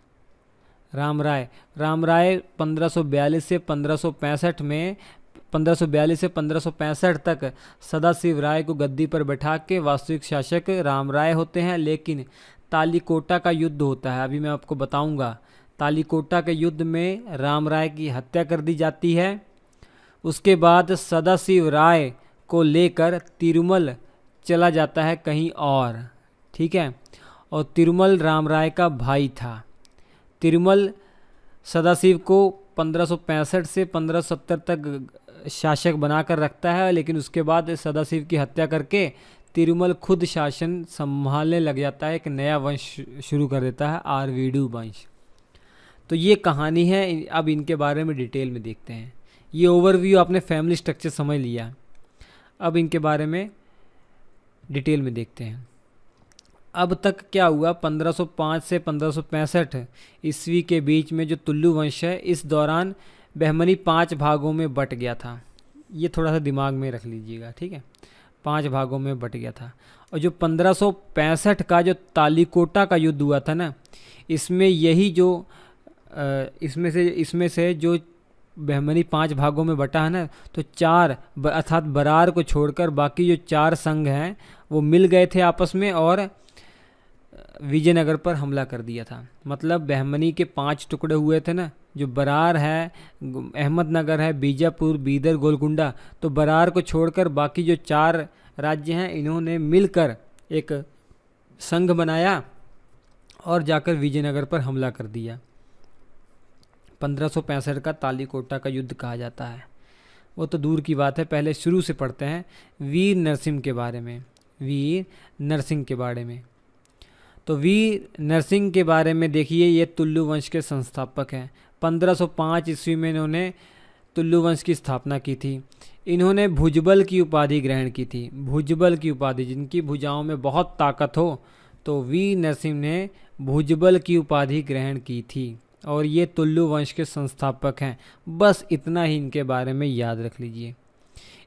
राम राय 1542 से 1565 में, 1542 से 1565 तक सदाशिव राय को गद्दी पर बैठा के वास्तविक शासक राम राय होते हैं। लेकिन तालीकोटा का युद्ध होता है, अभी मैं आपको बताऊंगा। तालीकोटा के युद्ध में राम राय की हत्या कर दी जाती है। उसके बाद सदाशिव राय को लेकर तिरुमल चला जाता है कहीं और, ठीक है। और तिरुमल राम राय का भाई था। तिरुमल सदाशिव को 1565 से 1570 तक शासक बनाकर रखता है, लेकिन उसके बाद सदाशिव की हत्या करके तिरुमल खुद शासन संभालने लग जाता है, एक नया वंश शुरू कर देता है, आरवीडू वंश। तो ये कहानी है, अब इनके बारे में डिटेल में देखते हैं। ये ओवरव्यू आपने फैमिली स्ट्रक्चर समझ लिया, अब इनके बारे में डिटेल में देखते हैं। अब तक क्या हुआ, 1505 से 1565 ईस्वी के बीच में जो तुल्लु वंश है, इस दौरान बहमनी 5 भागों में बट गया था। ये थोड़ा सा दिमाग में रख लीजिएगा, ठीक है। 5 भागों में बट गया था। और जो 1565 का जो तालीकोटा का युद्ध हुआ था ना, इसमें यही जो इसमें से जो बहमनी 5 भागों में बटा है ना, तो 4 अर्थात बरार को छोड़कर बाकी जो 4 संघ हैं वो मिल गए थे आपस में और विजयनगर पर हमला कर दिया था। मतलब बहमनी के 5 टुकड़े हुए थे ना, जो बरार है, अहमदनगर है, बीजापुर, बीदर, गोलकुंडा, तो बरार को छोड़कर बाकी जो 4 राज्य हैं इन्होंने मिलकर एक संघ बनाया और जाकर विजयनगर पर हमला कर दिया। 1565 का तालीकोटा का युद्ध कहा जाता है। वो तो दूर की बात है, पहले शुरू से पढ़ते हैं वीर नरसिंह के बारे में। वीर नरसिंह के बारे में, तो वीर नरसिंह के बारे में देखिए, ये तुल्लु वंश के संस्थापक हैं। 1505 ईस्वी में इन्होंने तुल्लु वंश की स्थापना की थी। इन्होंने भुजबल की उपाधि ग्रहण की थी। भुजबल की उपाधि, जिनकी भुजाओं में बहुत ताकत हो, तो वीर नरसिंह ने भुजबल की उपाधि ग्रहण की थी और ये तुल्लु वंश के संस्थापक हैं। बस इतना ही इनके बारे में याद रख लीजिए।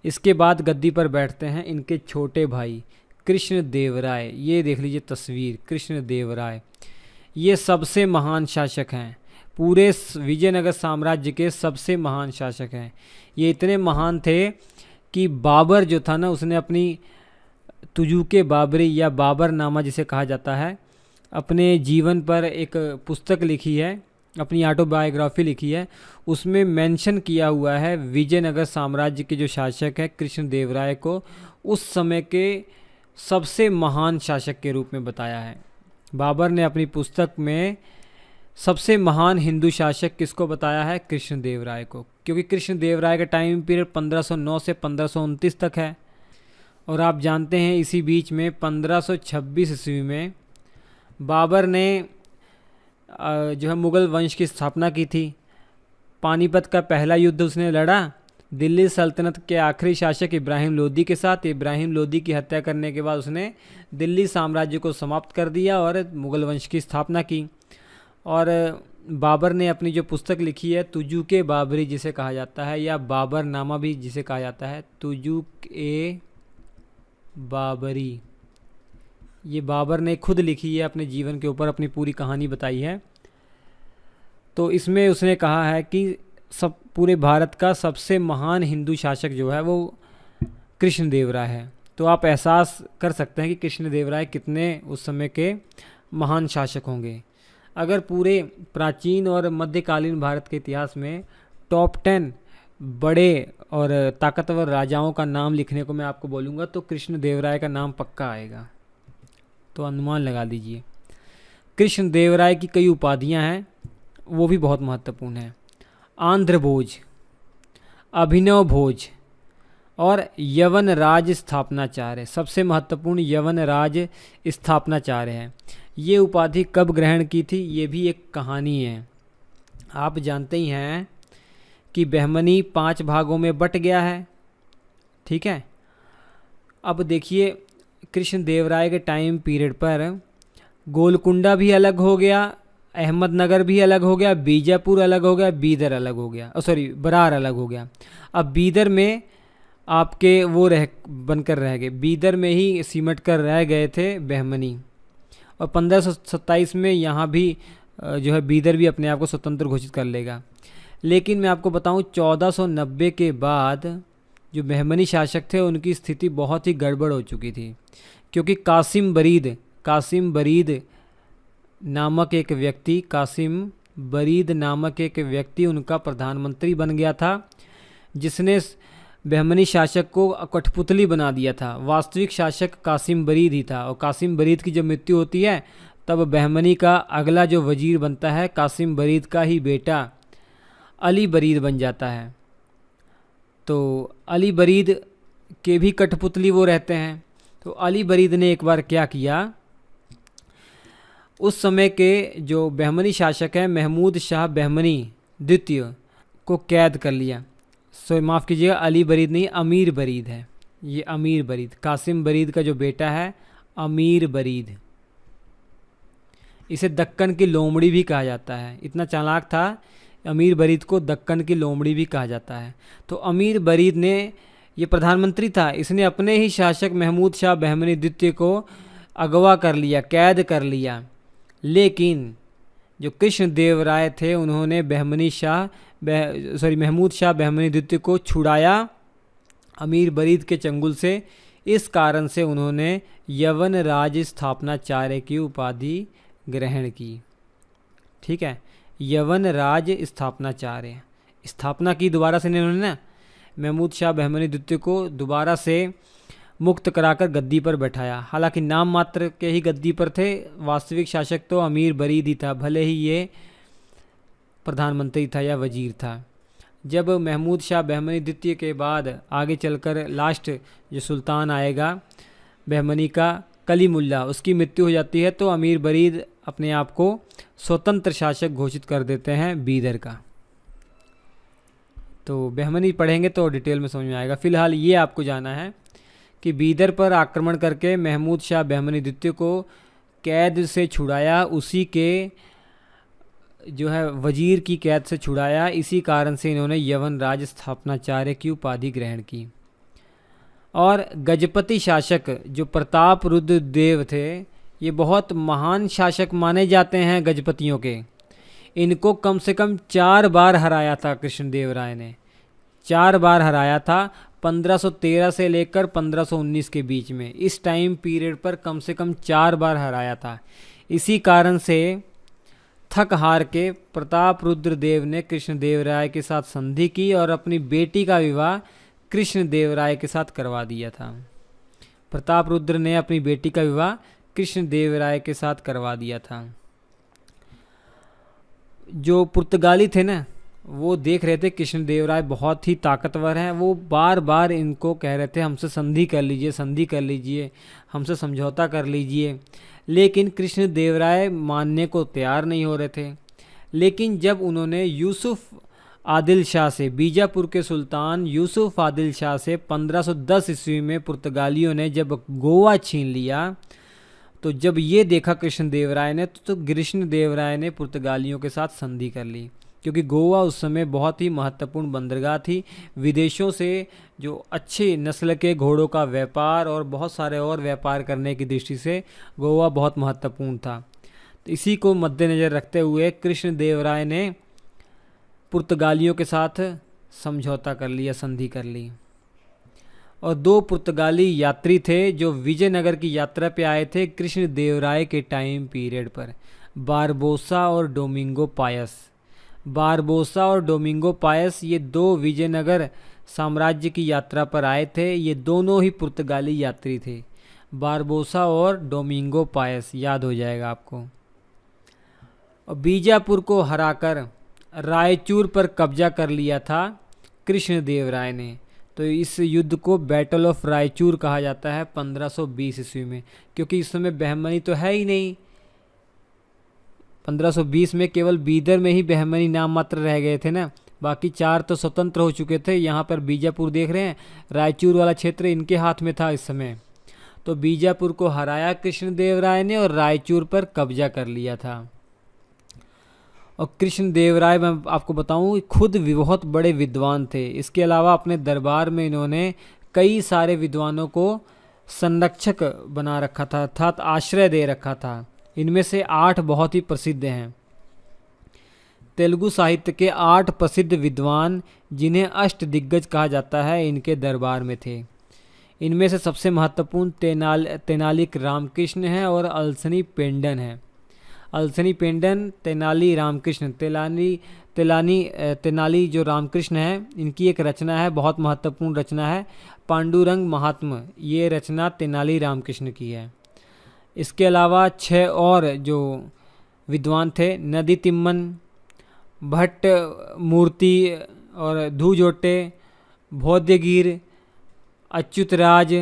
इसके बाद गद्दी पर बैठते हैं इनके छोटे भाई कृष्णदेवराय। ये देख लीजिए तस्वीर, कृष्णदेवराय ये सबसे महान शासक हैं, पूरे विजयनगर साम्राज्य के सबसे महान शासक हैं। ये इतने महान थे कि बाबर जो था ना, उसने अपनी तुजुके बाबरी या बाबरनामा जिसे कहा जाता है, अपने जीवन पर एक पुस्तक लिखी है, अपनी ऑटोबायोग्राफी लिखी है। उसमें मेंशन किया हुआ है विजयनगर साम्राज्य के जो शासक है कृष्णदेवराय को उस समय के सबसे महान शासक के रूप में बताया है। बाबर ने अपनी पुस्तक में सबसे महान हिंदू शासक किसको बताया है? कृष्णदेवराय को, क्योंकि कृष्णदेवराय का टाइम पीरियड 1509 से 1529 तक है। और आप जानते हैं इसी बीच में 1526 ईस्वी में बाबर ने जो है मुग़ल वंश की स्थापना की थी। पानीपत का पहला युद्ध उसने लड़ा दिल्ली सल्तनत के आखिरी शासक इब्राहिम लोदी के साथ। इब्राहिम लोदी की हत्या करने के बाद उसने दिल्ली साम्राज्य को समाप्त कर दिया और मुग़ल वंश की स्थापना की। और बाबर ने अपनी जो पुस्तक लिखी है तुजुके बाबरी जिसे कहा जाता है, या बाबरनामा भी जिसे कहा जाता है, तुजुके बाबरी, ये बाबर ने खुद लिखी है, अपने जीवन के ऊपर अपनी पूरी कहानी बताई है। तो इसमें उसने कहा है कि सब पूरे भारत का सबसे महान हिंदू शासक जो है वो कृष्णदेवराय है। तो आप एहसास कर सकते हैं कि कृष्णदेवराय कितने उस समय के महान शासक होंगे। अगर पूरे प्राचीन और मध्यकालीन भारत के इतिहास में टॉप 10 बड़े और ताकतवर राजाओं का नाम लिखने को मैं आपको बोलूँगा तो कृष्णदेवराय का नाम पक्का आएगा। तो अनुमान लगा लीजिए। कृष्णदेवराय की कई उपाधियां हैं, वो भी बहुत महत्वपूर्ण हैं। आंध्र भोज, अभिनव भोज और यवन राज स्थापनाचार्य, सबसे महत्वपूर्ण यवन राज स्थापनाचार्य है। ये उपाधि कब ग्रहण की थी, ये भी एक कहानी है। आप जानते ही हैं कि बहमनी 5 भागों में बट गया है, ठीक है। अब देखिए कृष्णदेवराय के टाइम पीरियड पर गोलकुंडा भी अलग हो गया, अहमदनगर भी अलग हो गया, बीजापुर अलग हो गया, बीदर अलग हो गया, बरार अलग हो गया। अब बीदर में आपके वो बनकर रह गए, बीदर में ही सिमट कर रह गए थे बहमनी। और 1527 में यहाँ भी जो है बीदर भी अपने आप को स्वतंत्र घोषित कर लेगा। लेकिन मैं आपको बताऊँ 1490 के बाद जो बहमनी शासक थे उनकी स्थिति बहुत ही गड़बड़ हो चुकी थी, क्योंकि कासिम बरीद नामक एक व्यक्ति उनका प्रधानमंत्री बन गया था, जिसने बहमनी शासक को कठपुतली बना दिया था। वास्तविक शासक कासिम बरीद ही था। और कासिम बरीद की जब मृत्यु होती है तब बहमनी का अगला जो वजीर बनता है कासिम बरीद का ही बेटा अली बरीद बन जाता है। तो अली बरीद के भी कठपुतली वो रहते हैं। तो अली बरीद ने एक बार क्या किया, उस समय के जो बहमनी शासक हैं महमूद शाह बहमनी द्वितीय को कैद कर लिया। माफ़ कीजिएगा, अली बरीद नहीं, अमीर बरीद है ये, अमीर बरीद, कासिम बरीद का जो बेटा है अमीर बरीद। इसे दक्कन की लोमड़ी भी कहा जाता है, इतना चालाक था। अमीर बरीद को दक्कन की लोमड़ी भी कहा जाता है। तो अमीर बरीद ने, ये प्रधानमंत्री था, इसने अपने ही शासक महमूद शाह बहमनी द्वितीय को अगवा कर लिया, कैद कर लिया। लेकिन जो कृष्णदेवराय थे उन्होंने महमूद शाह बहमनी द्वितीय को छुड़ाया अमीर बरीद के चंगुल से। इस कारण से उन्होंने यवन राज स्थापनाचार्य की उपाधि ग्रहण की, ठीक है। यवन राज स्थापनाचार्य स्थापना की दोबारा से इन्होंने ना, महमूद शाह बहमनी द्वितीय को दोबारा से मुक्त कराकर गद्दी पर बैठाया। हालांकि नाम मात्र के ही गद्दी पर थे, वास्तविक शासक तो अमीर बरीद ही था, भले ही ये प्रधानमंत्री था या वजीर था। जब महमूद शाह बहमनी द्वितीय के बाद आगे चलकर लास्ट जो सुल्तान आएगा बहमनी का, कलीमुल्ला, उसकी मृत्यु हो जाती है, तो अमीर बरीद अपने आप को स्वतंत्र शासक घोषित कर देते हैं बीदर का। तो बहमनी पढ़ेंगे तो डिटेल में समझ में आएगा। फ़िलहाल ये आपको जाना है कि बीदर पर आक्रमण करके महमूद शाह बहमनी द्वितीय को कैद से छुड़ाया, उसी के जो है वजीर की कैद से छुड़ाया। इसी कारण से इन्होंने यवन राज स्थापनाचार्य की उपाधि ग्रहण की। और गजपति शासक जो प्रताप रुद्र देव थे, ये बहुत महान शासक माने जाते हैं गजपतियों के। इनको कम से कम 4 बार हराया था कृष्णदेव राय ने, 4 बार हराया था 1513 से लेकर 1519 के बीच में। इस टाइम पीरियड पर कम से कम 4 बार हराया था। इसी कारण से थक हार के प्रताप रुद्र देव ने कृष्णदेव राय के साथ संधि की और अपनी बेटी का विवाह कृष्णदेव राय के साथ करवा दिया था। प्रताप रुद्र ने अपनी बेटी का विवाह कृष्णदेव राय के साथ करवा दिया था। जो पुर्तगाली थे ना, वो देख रहे थे कृष्णदेव राय बहुत ही ताकतवर हैं, वो बार बार इनको कह रहे थे हमसे संधि कर लीजिए, संधि कर लीजिए, हमसे समझौता कर लीजिए, लेकिन कृष्णदेव राय मानने को तैयार नहीं हो रहे थे। लेकिन जब उन्होंने यूसुफ आदिल शाह से, बीजापुर के सुल्तान यूसुफ आदिल शाह से 1510 ईस्वी में पुर्तगालियों ने जब गोवा छीन लिया, तो जब ये देखा कृष्णदेव राय ने तो कृष्णदेव राय ने पुर्तगालियों के साथ संधि कर ली, क्योंकि गोवा उस समय बहुत ही महत्वपूर्ण बंदरगाह थी। विदेशों से जो अच्छे नस्ल के घोड़ों का व्यापार और बहुत सारे और व्यापार करने की दृष्टि से गोवा बहुत महत्वपूर्ण था। तो इसी को मद्देनज़र रखते हुए कृष्णदेव राय ने पुर्तगालियों के साथ समझौता कर लिया, संधि कर ली। और 2 पुर्तगाली यात्री थे जो विजयनगर की यात्रा पे आए थे कृष्णदेव राय के टाइम पीरियड पर, बारबोसा और डोमिंगो पायस। बारबोसा और डोमिंगो पायस ये 2 विजयनगर साम्राज्य की यात्रा पर आए थे। ये दोनों ही पुर्तगाली यात्री थे, बारबोसा और डोमिंगो पायस, याद हो जाएगा आपको। और बीजापुर को हराकर रायचूर पर कब्जा कर लिया था कृष्णदेव राय ने। तो इस युद्ध को बैटल ऑफ रायचूर कहा जाता है 1520 ईस्वी में, क्योंकि इस समय बहमनी तो है ही नहीं। 1520 में केवल बीदर में ही बहमनी नाम मात्र रह गए थे ना, बाकी 4 तो स्वतंत्र हो चुके थे। यहाँ पर बीजापुर देख रहे हैं, रायचूर वाला क्षेत्र इनके हाथ में था इस समय। तो बीजापुर को हराया कृष्णदेव राय ने और रायचूर पर कब्जा कर लिया था। और कृष्णदेव राय, मैं आपको बताऊं, खुद बहुत बड़े विद्वान थे। इसके अलावा अपने दरबार में इन्होंने कई सारे विद्वानों को संरक्षक बना रखा था, अर्थात आश्रय दे रखा था। इनमें से 8 बहुत ही प्रसिद्ध हैं। तेलुगु साहित्य के 8 प्रसिद्ध विद्वान, जिन्हें अष्ट दिग्गज कहा जाता है, इनके दरबार में थे। इनमें से सबसे महत्वपूर्ण तेनाली रामकृष्ण हैं और अलसनी पेंडन है। अलसनी पेंडन, तेनाली रामकृष्ण, तेनाली जो रामकृष्ण है, इनकी एक रचना है, बहुत महत्वपूर्ण रचना है, पांडुरंग महात्म। ये रचना तेनाली रामकृष्ण की है। इसके अलावा 6 और जो विद्वान थे, नदी तिम्मन, भट्ट मूर्ति और धूजोटे, बौद्धगिर, अच्युतराज,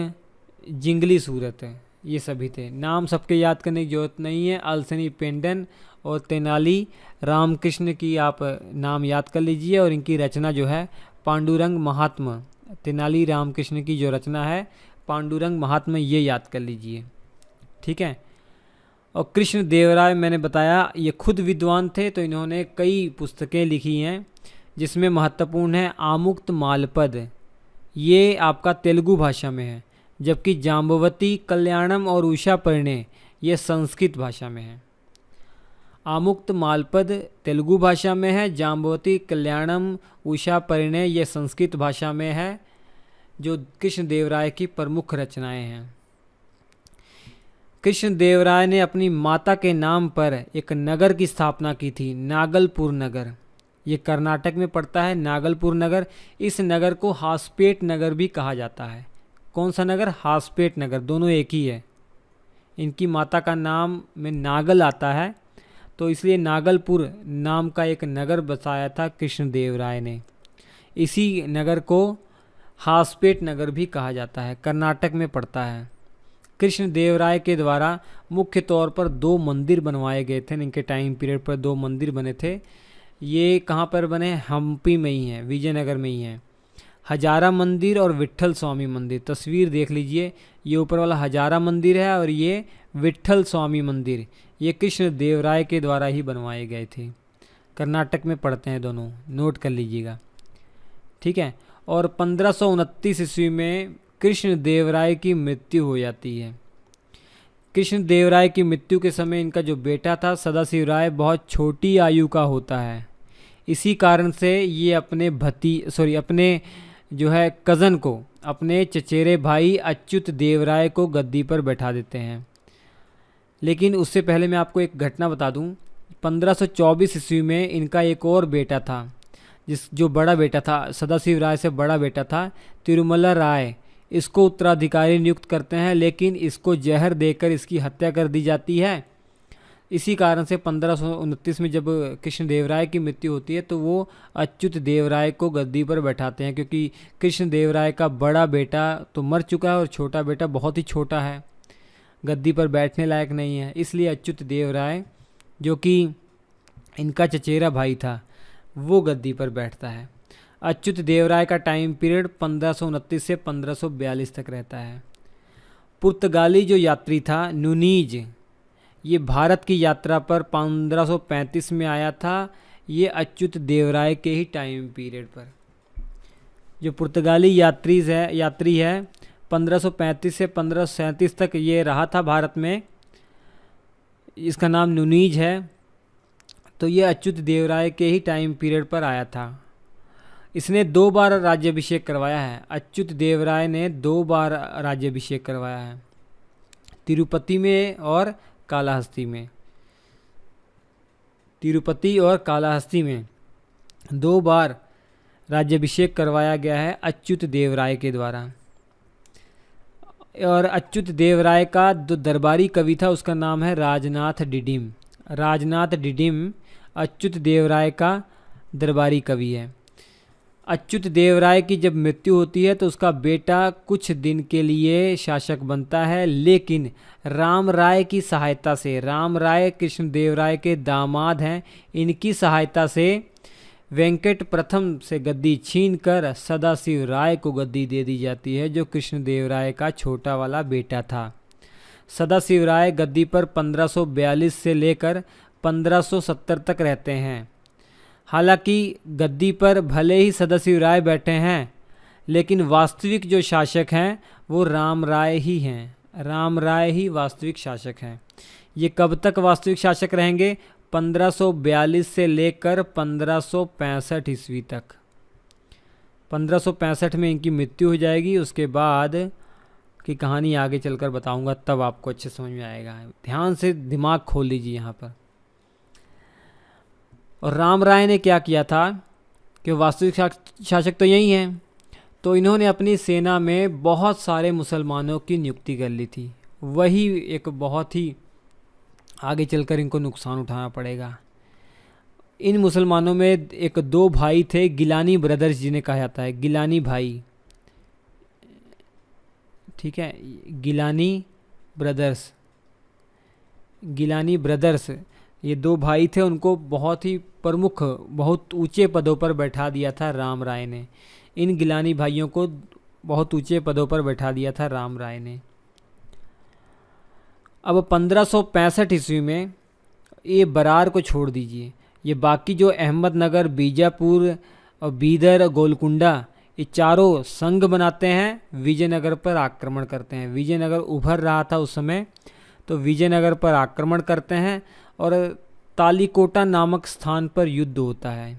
जिंगली सूरत, ये सभी थे। नाम सबके याद करने की जरूरत नहीं है। अलसनी पेंडन और तेनाली रामकृष्ण की आप नाम याद कर लीजिए, और इनकी रचना जो है पांडुरंग महात्म, तेनाली रामकृष्ण की जो रचना है पांडुरंग महात्म, ये याद कर लीजिए, ठीक है। और कृष्णदेव राय, मैंने बताया, ये खुद विद्वान थे, तो इन्होंने कई पुस्तकें लिखी हैं, जिसमें महत्वपूर्ण है आमुक्त मालपद, ये आपका तेलुगु भाषा में है, जबकि जाम्बवती, कल्याणम और उषा परिणय ये संस्कृत भाषा में है। आमुक्त मालपद तेलुगु भाषा में है, जाम्बवती, कल्याणम, उषा परिणय ये संस्कृत भाषा में है, जो कृष्णदेव राय की प्रमुख रचनाएं हैं। कृष्णदेव राय ने अपनी माता के नाम पर एक नगर की स्थापना की थी, नागलपुर नगर। ये कर्नाटक में पड़ता है, नागलपुर नगर। इस नगर को हासपेट नगर भी कहा जाता है। कौन सा नगर? हासपेट नगर, दोनों एक ही है। इनकी माता का नाम में नागल आता है, तो इसलिए नागलपुर नाम का एक नगर बसाया था कृष्णदेव राय ने। इसी नगर को हासपेट नगर भी कहा जाता है, कर्नाटक में पड़ता है। कृष्णदेव राय के द्वारा मुख्य तौर पर 2 मंदिर बनवाए गए थे। इनके टाइम पीरियड पर 2 मंदिर बने थे। ये कहाँ पर बने? हम्पी में ही है, विजयनगर में ही है। हजारा मंदिर और विट्ठल स्वामी मंदिर, तस्वीर देख लीजिए, ये ऊपर वाला हजारा मंदिर है और ये विट्ठल स्वामी मंदिर, ये कृष्ण देवराय के द्वारा ही बनवाए गए थे। कर्नाटक में पड़ते हैं दोनों, नोट कर लीजिएगा, ठीक है। और 1529 ईस्वी में कृष्ण देवराय की मृत्यु हो जाती है। कृष्ण देवराय की मृत्यु के समय इनका जो बेटा था सदाशिव राय बहुत छोटी आयु का होता है। इसी कारण से ये अपने जो है कज़न को, अपने चचेरे भाई अच्युत देवराय को गद्दी पर बैठा देते हैं। लेकिन उससे पहले मैं आपको एक घटना बता दूं, 1524 ईस्वी में इनका एक और बेटा था, जो बड़ा बेटा था, सदाशिव राय से बड़ा बेटा था, तिरुमला राय। इसको उत्तराधिकारी नियुक्त करते हैं, लेकिन इसको जहर देकर इसकी हत्या कर दी जाती है। इसी कारण से 1529 में जब कृष्ण देवराय की मृत्यु होती है तो वो अच्युत देवराय को गद्दी पर बैठाते हैं, क्योंकि कृष्ण देवराय का बड़ा बेटा तो मर चुका है और छोटा बेटा बहुत ही छोटा है, गद्दी पर बैठने लायक नहीं है। इसलिए अच्युत देवराय, जो कि इनका चचेरा भाई था, वो गद्दी पर बैठता है। अच्युत देवराय का टाइम पीरियड 1529 से 1542 तक रहता है। पुर्तगाली जो यात्री था नुनीज, ये भारत की यात्रा पर 1535 में आया था। ये अच्युत देवराय के ही टाइम पीरियड पर जो पुर्तगाली यात्री है 1535 से 1537 तक ये रहा था भारत में। इसका नाम नुनीज है। तो ये अच्युत देवराय के ही टाइम पीरियड पर आया था। इसने 2 बार राज्याभिषेक करवाया है। अच्युत देवराय ने 2 बार राज्याभिषेक करवाया है, तिरुपति में और कालाहस्ती में। तिरुपति और कालाहस्ती में 2 बार राज्याभिषेक करवाया गया है अच्युत देवराय के द्वारा। और अच्युत देवराय का जो दरबारी कवि था उसका नाम है राजनाथ डिडिम। राजनाथ डिडिम अच्युत देवराय का दरबारी कवि है। अच्युत देवराय की जब मृत्यु होती है तो उसका बेटा कुछ दिन के लिए शासक बनता है, लेकिन राम राय की सहायता से, राम राय कृष्ण देवराय के दामाद हैं, इनकी सहायता से वेंकट प्रथम से गद्दी छीनकर सदाशिव राय को गद्दी दे दी जाती है, जो कृष्ण देवराय का छोटा वाला बेटा था। सदाशिव राय गद्दी पर 1542 से लेकर 1570 तक रहते हैं। हालांकि गद्दी पर भले ही सदाशिव राय बैठे हैं, लेकिन वास्तविक जो शासक हैं वो राम राय ही हैं। राम राय ही वास्तविक शासक हैं। ये कब तक वास्तविक शासक रहेंगे? 1542 से लेकर 1565 ईस्वी तक। 1565 में इनकी मृत्यु हो जाएगी। उसके बाद की कहानी आगे चलकर बताऊंगा, तब आपको अच्छे समझ में आएगा। ध्यान से दिमाग खोल लीजिए यहाँ पर। और राम राय ने क्या किया था कि वास्तविक शासक तो यही हैं, तो इन्होंने अपनी सेना में बहुत सारे मुसलमानों की नियुक्ति कर ली थी। वही एक बहुत ही आगे चलकर इनको नुकसान उठाना पड़ेगा। इन मुसलमानों में एक 2 भाई थे, गिलानी ब्रदर्स जिन्हें कहा जाता है, गिलानी भाई, ठीक है, गिलानी ब्रदर्स ये 2 भाई थे। उनको बहुत ही प्रमुख, बहुत ऊंचे पदों पर बैठा दिया था राम राय ने। इन गिलानी भाइयों को बहुत ऊंचे पदों पर बैठा दिया था राम राय ने। अब 1565 ईस्वी में ये बरार को छोड़ दीजिए, ये बाकी जो अहमदनगर, बीजापुर और बीदर, गोलकुंडा, ये चारों संघ बनाते हैं, विजयनगर पर आक्रमण करते हैं। विजयनगर उभर रहा था उस समय, तो विजयनगर पर आक्रमण करते हैं और तालीकोटा नामक स्थान पर युद्ध होता है।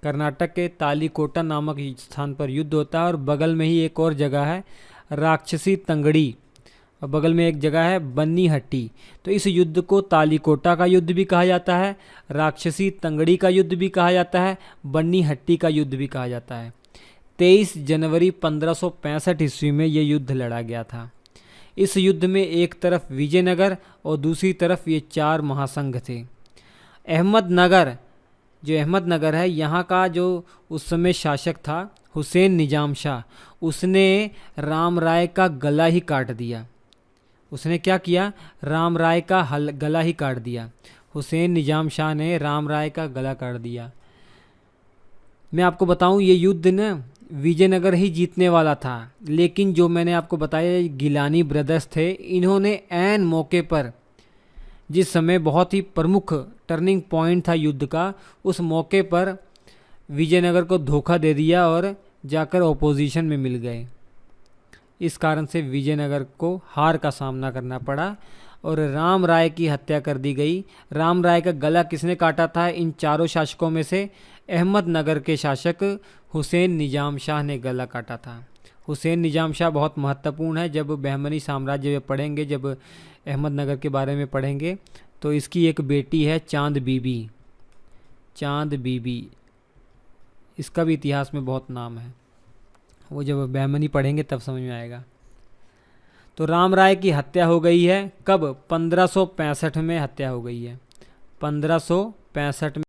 कर्नाटक के तालीकोटा नामक स्थान पर युद्ध होता है। और बगल में ही एक और जगह है राक्षसी तंगड़ी, और बगल में एक जगह है बन्नी हट्टी। तो इस युद्ध को तालीकोटा का युद्ध भी कहा जाता है, राक्षसी तंगड़ी का युद्ध भी कहा जाता है, बन्नी हट्टी का युद्ध भी कहा जाता है। 23 जनवरी 1565 ईस्वी में ये युद्ध लड़ा गया था। इस युद्ध में एक तरफ विजयनगर और दूसरी तरफ ये 4 महासंघ थे। अहमदनगर है, यहाँ का जो उस समय शासक था हुसैन निजाम शाह, उसने राम राय का गला ही काट दिया। उसने क्या किया? राम राय का गला ही काट दिया। हुसैन निजाम शाह ने राम राय का गला काट दिया। मैं आपको बताऊं ये युद्ध ना विजयनगर ही जीतने वाला था, लेकिन जो मैंने आपको बताया गिलानी ब्रदर्स थे, इन्होंने ऐन मौके पर, जिस समय बहुत ही प्रमुख टर्निंग पॉइंट था युद्ध का, उस मौके पर विजयनगर को धोखा दे दिया और जाकर ओपोजिशन में मिल गए। इस कारण से विजयनगर को हार का सामना करना पड़ा और राम राय की हत्या कर दी गई। राम राय का गला किसने काटा था? इन चारों शासकों में से अहमदनगर के शासक हुसैन निजाम शाह ने गला काटा था। हुसैन निजाम शाह बहुत महत्वपूर्ण है। जब बहमनी साम्राज्य में पढ़ेंगे, जब अहमदनगर के बारे में पढ़ेंगे, तो इसकी एक बेटी है चांद बीबी। चांद बीबी, इसका भी इतिहास में बहुत नाम है, वो जब बहमनी पढ़ेंगे तब समझ में आएगा। तो राम राय की हत्या हो गई है। कब? 1565 में हत्या हो गई है। 1565 में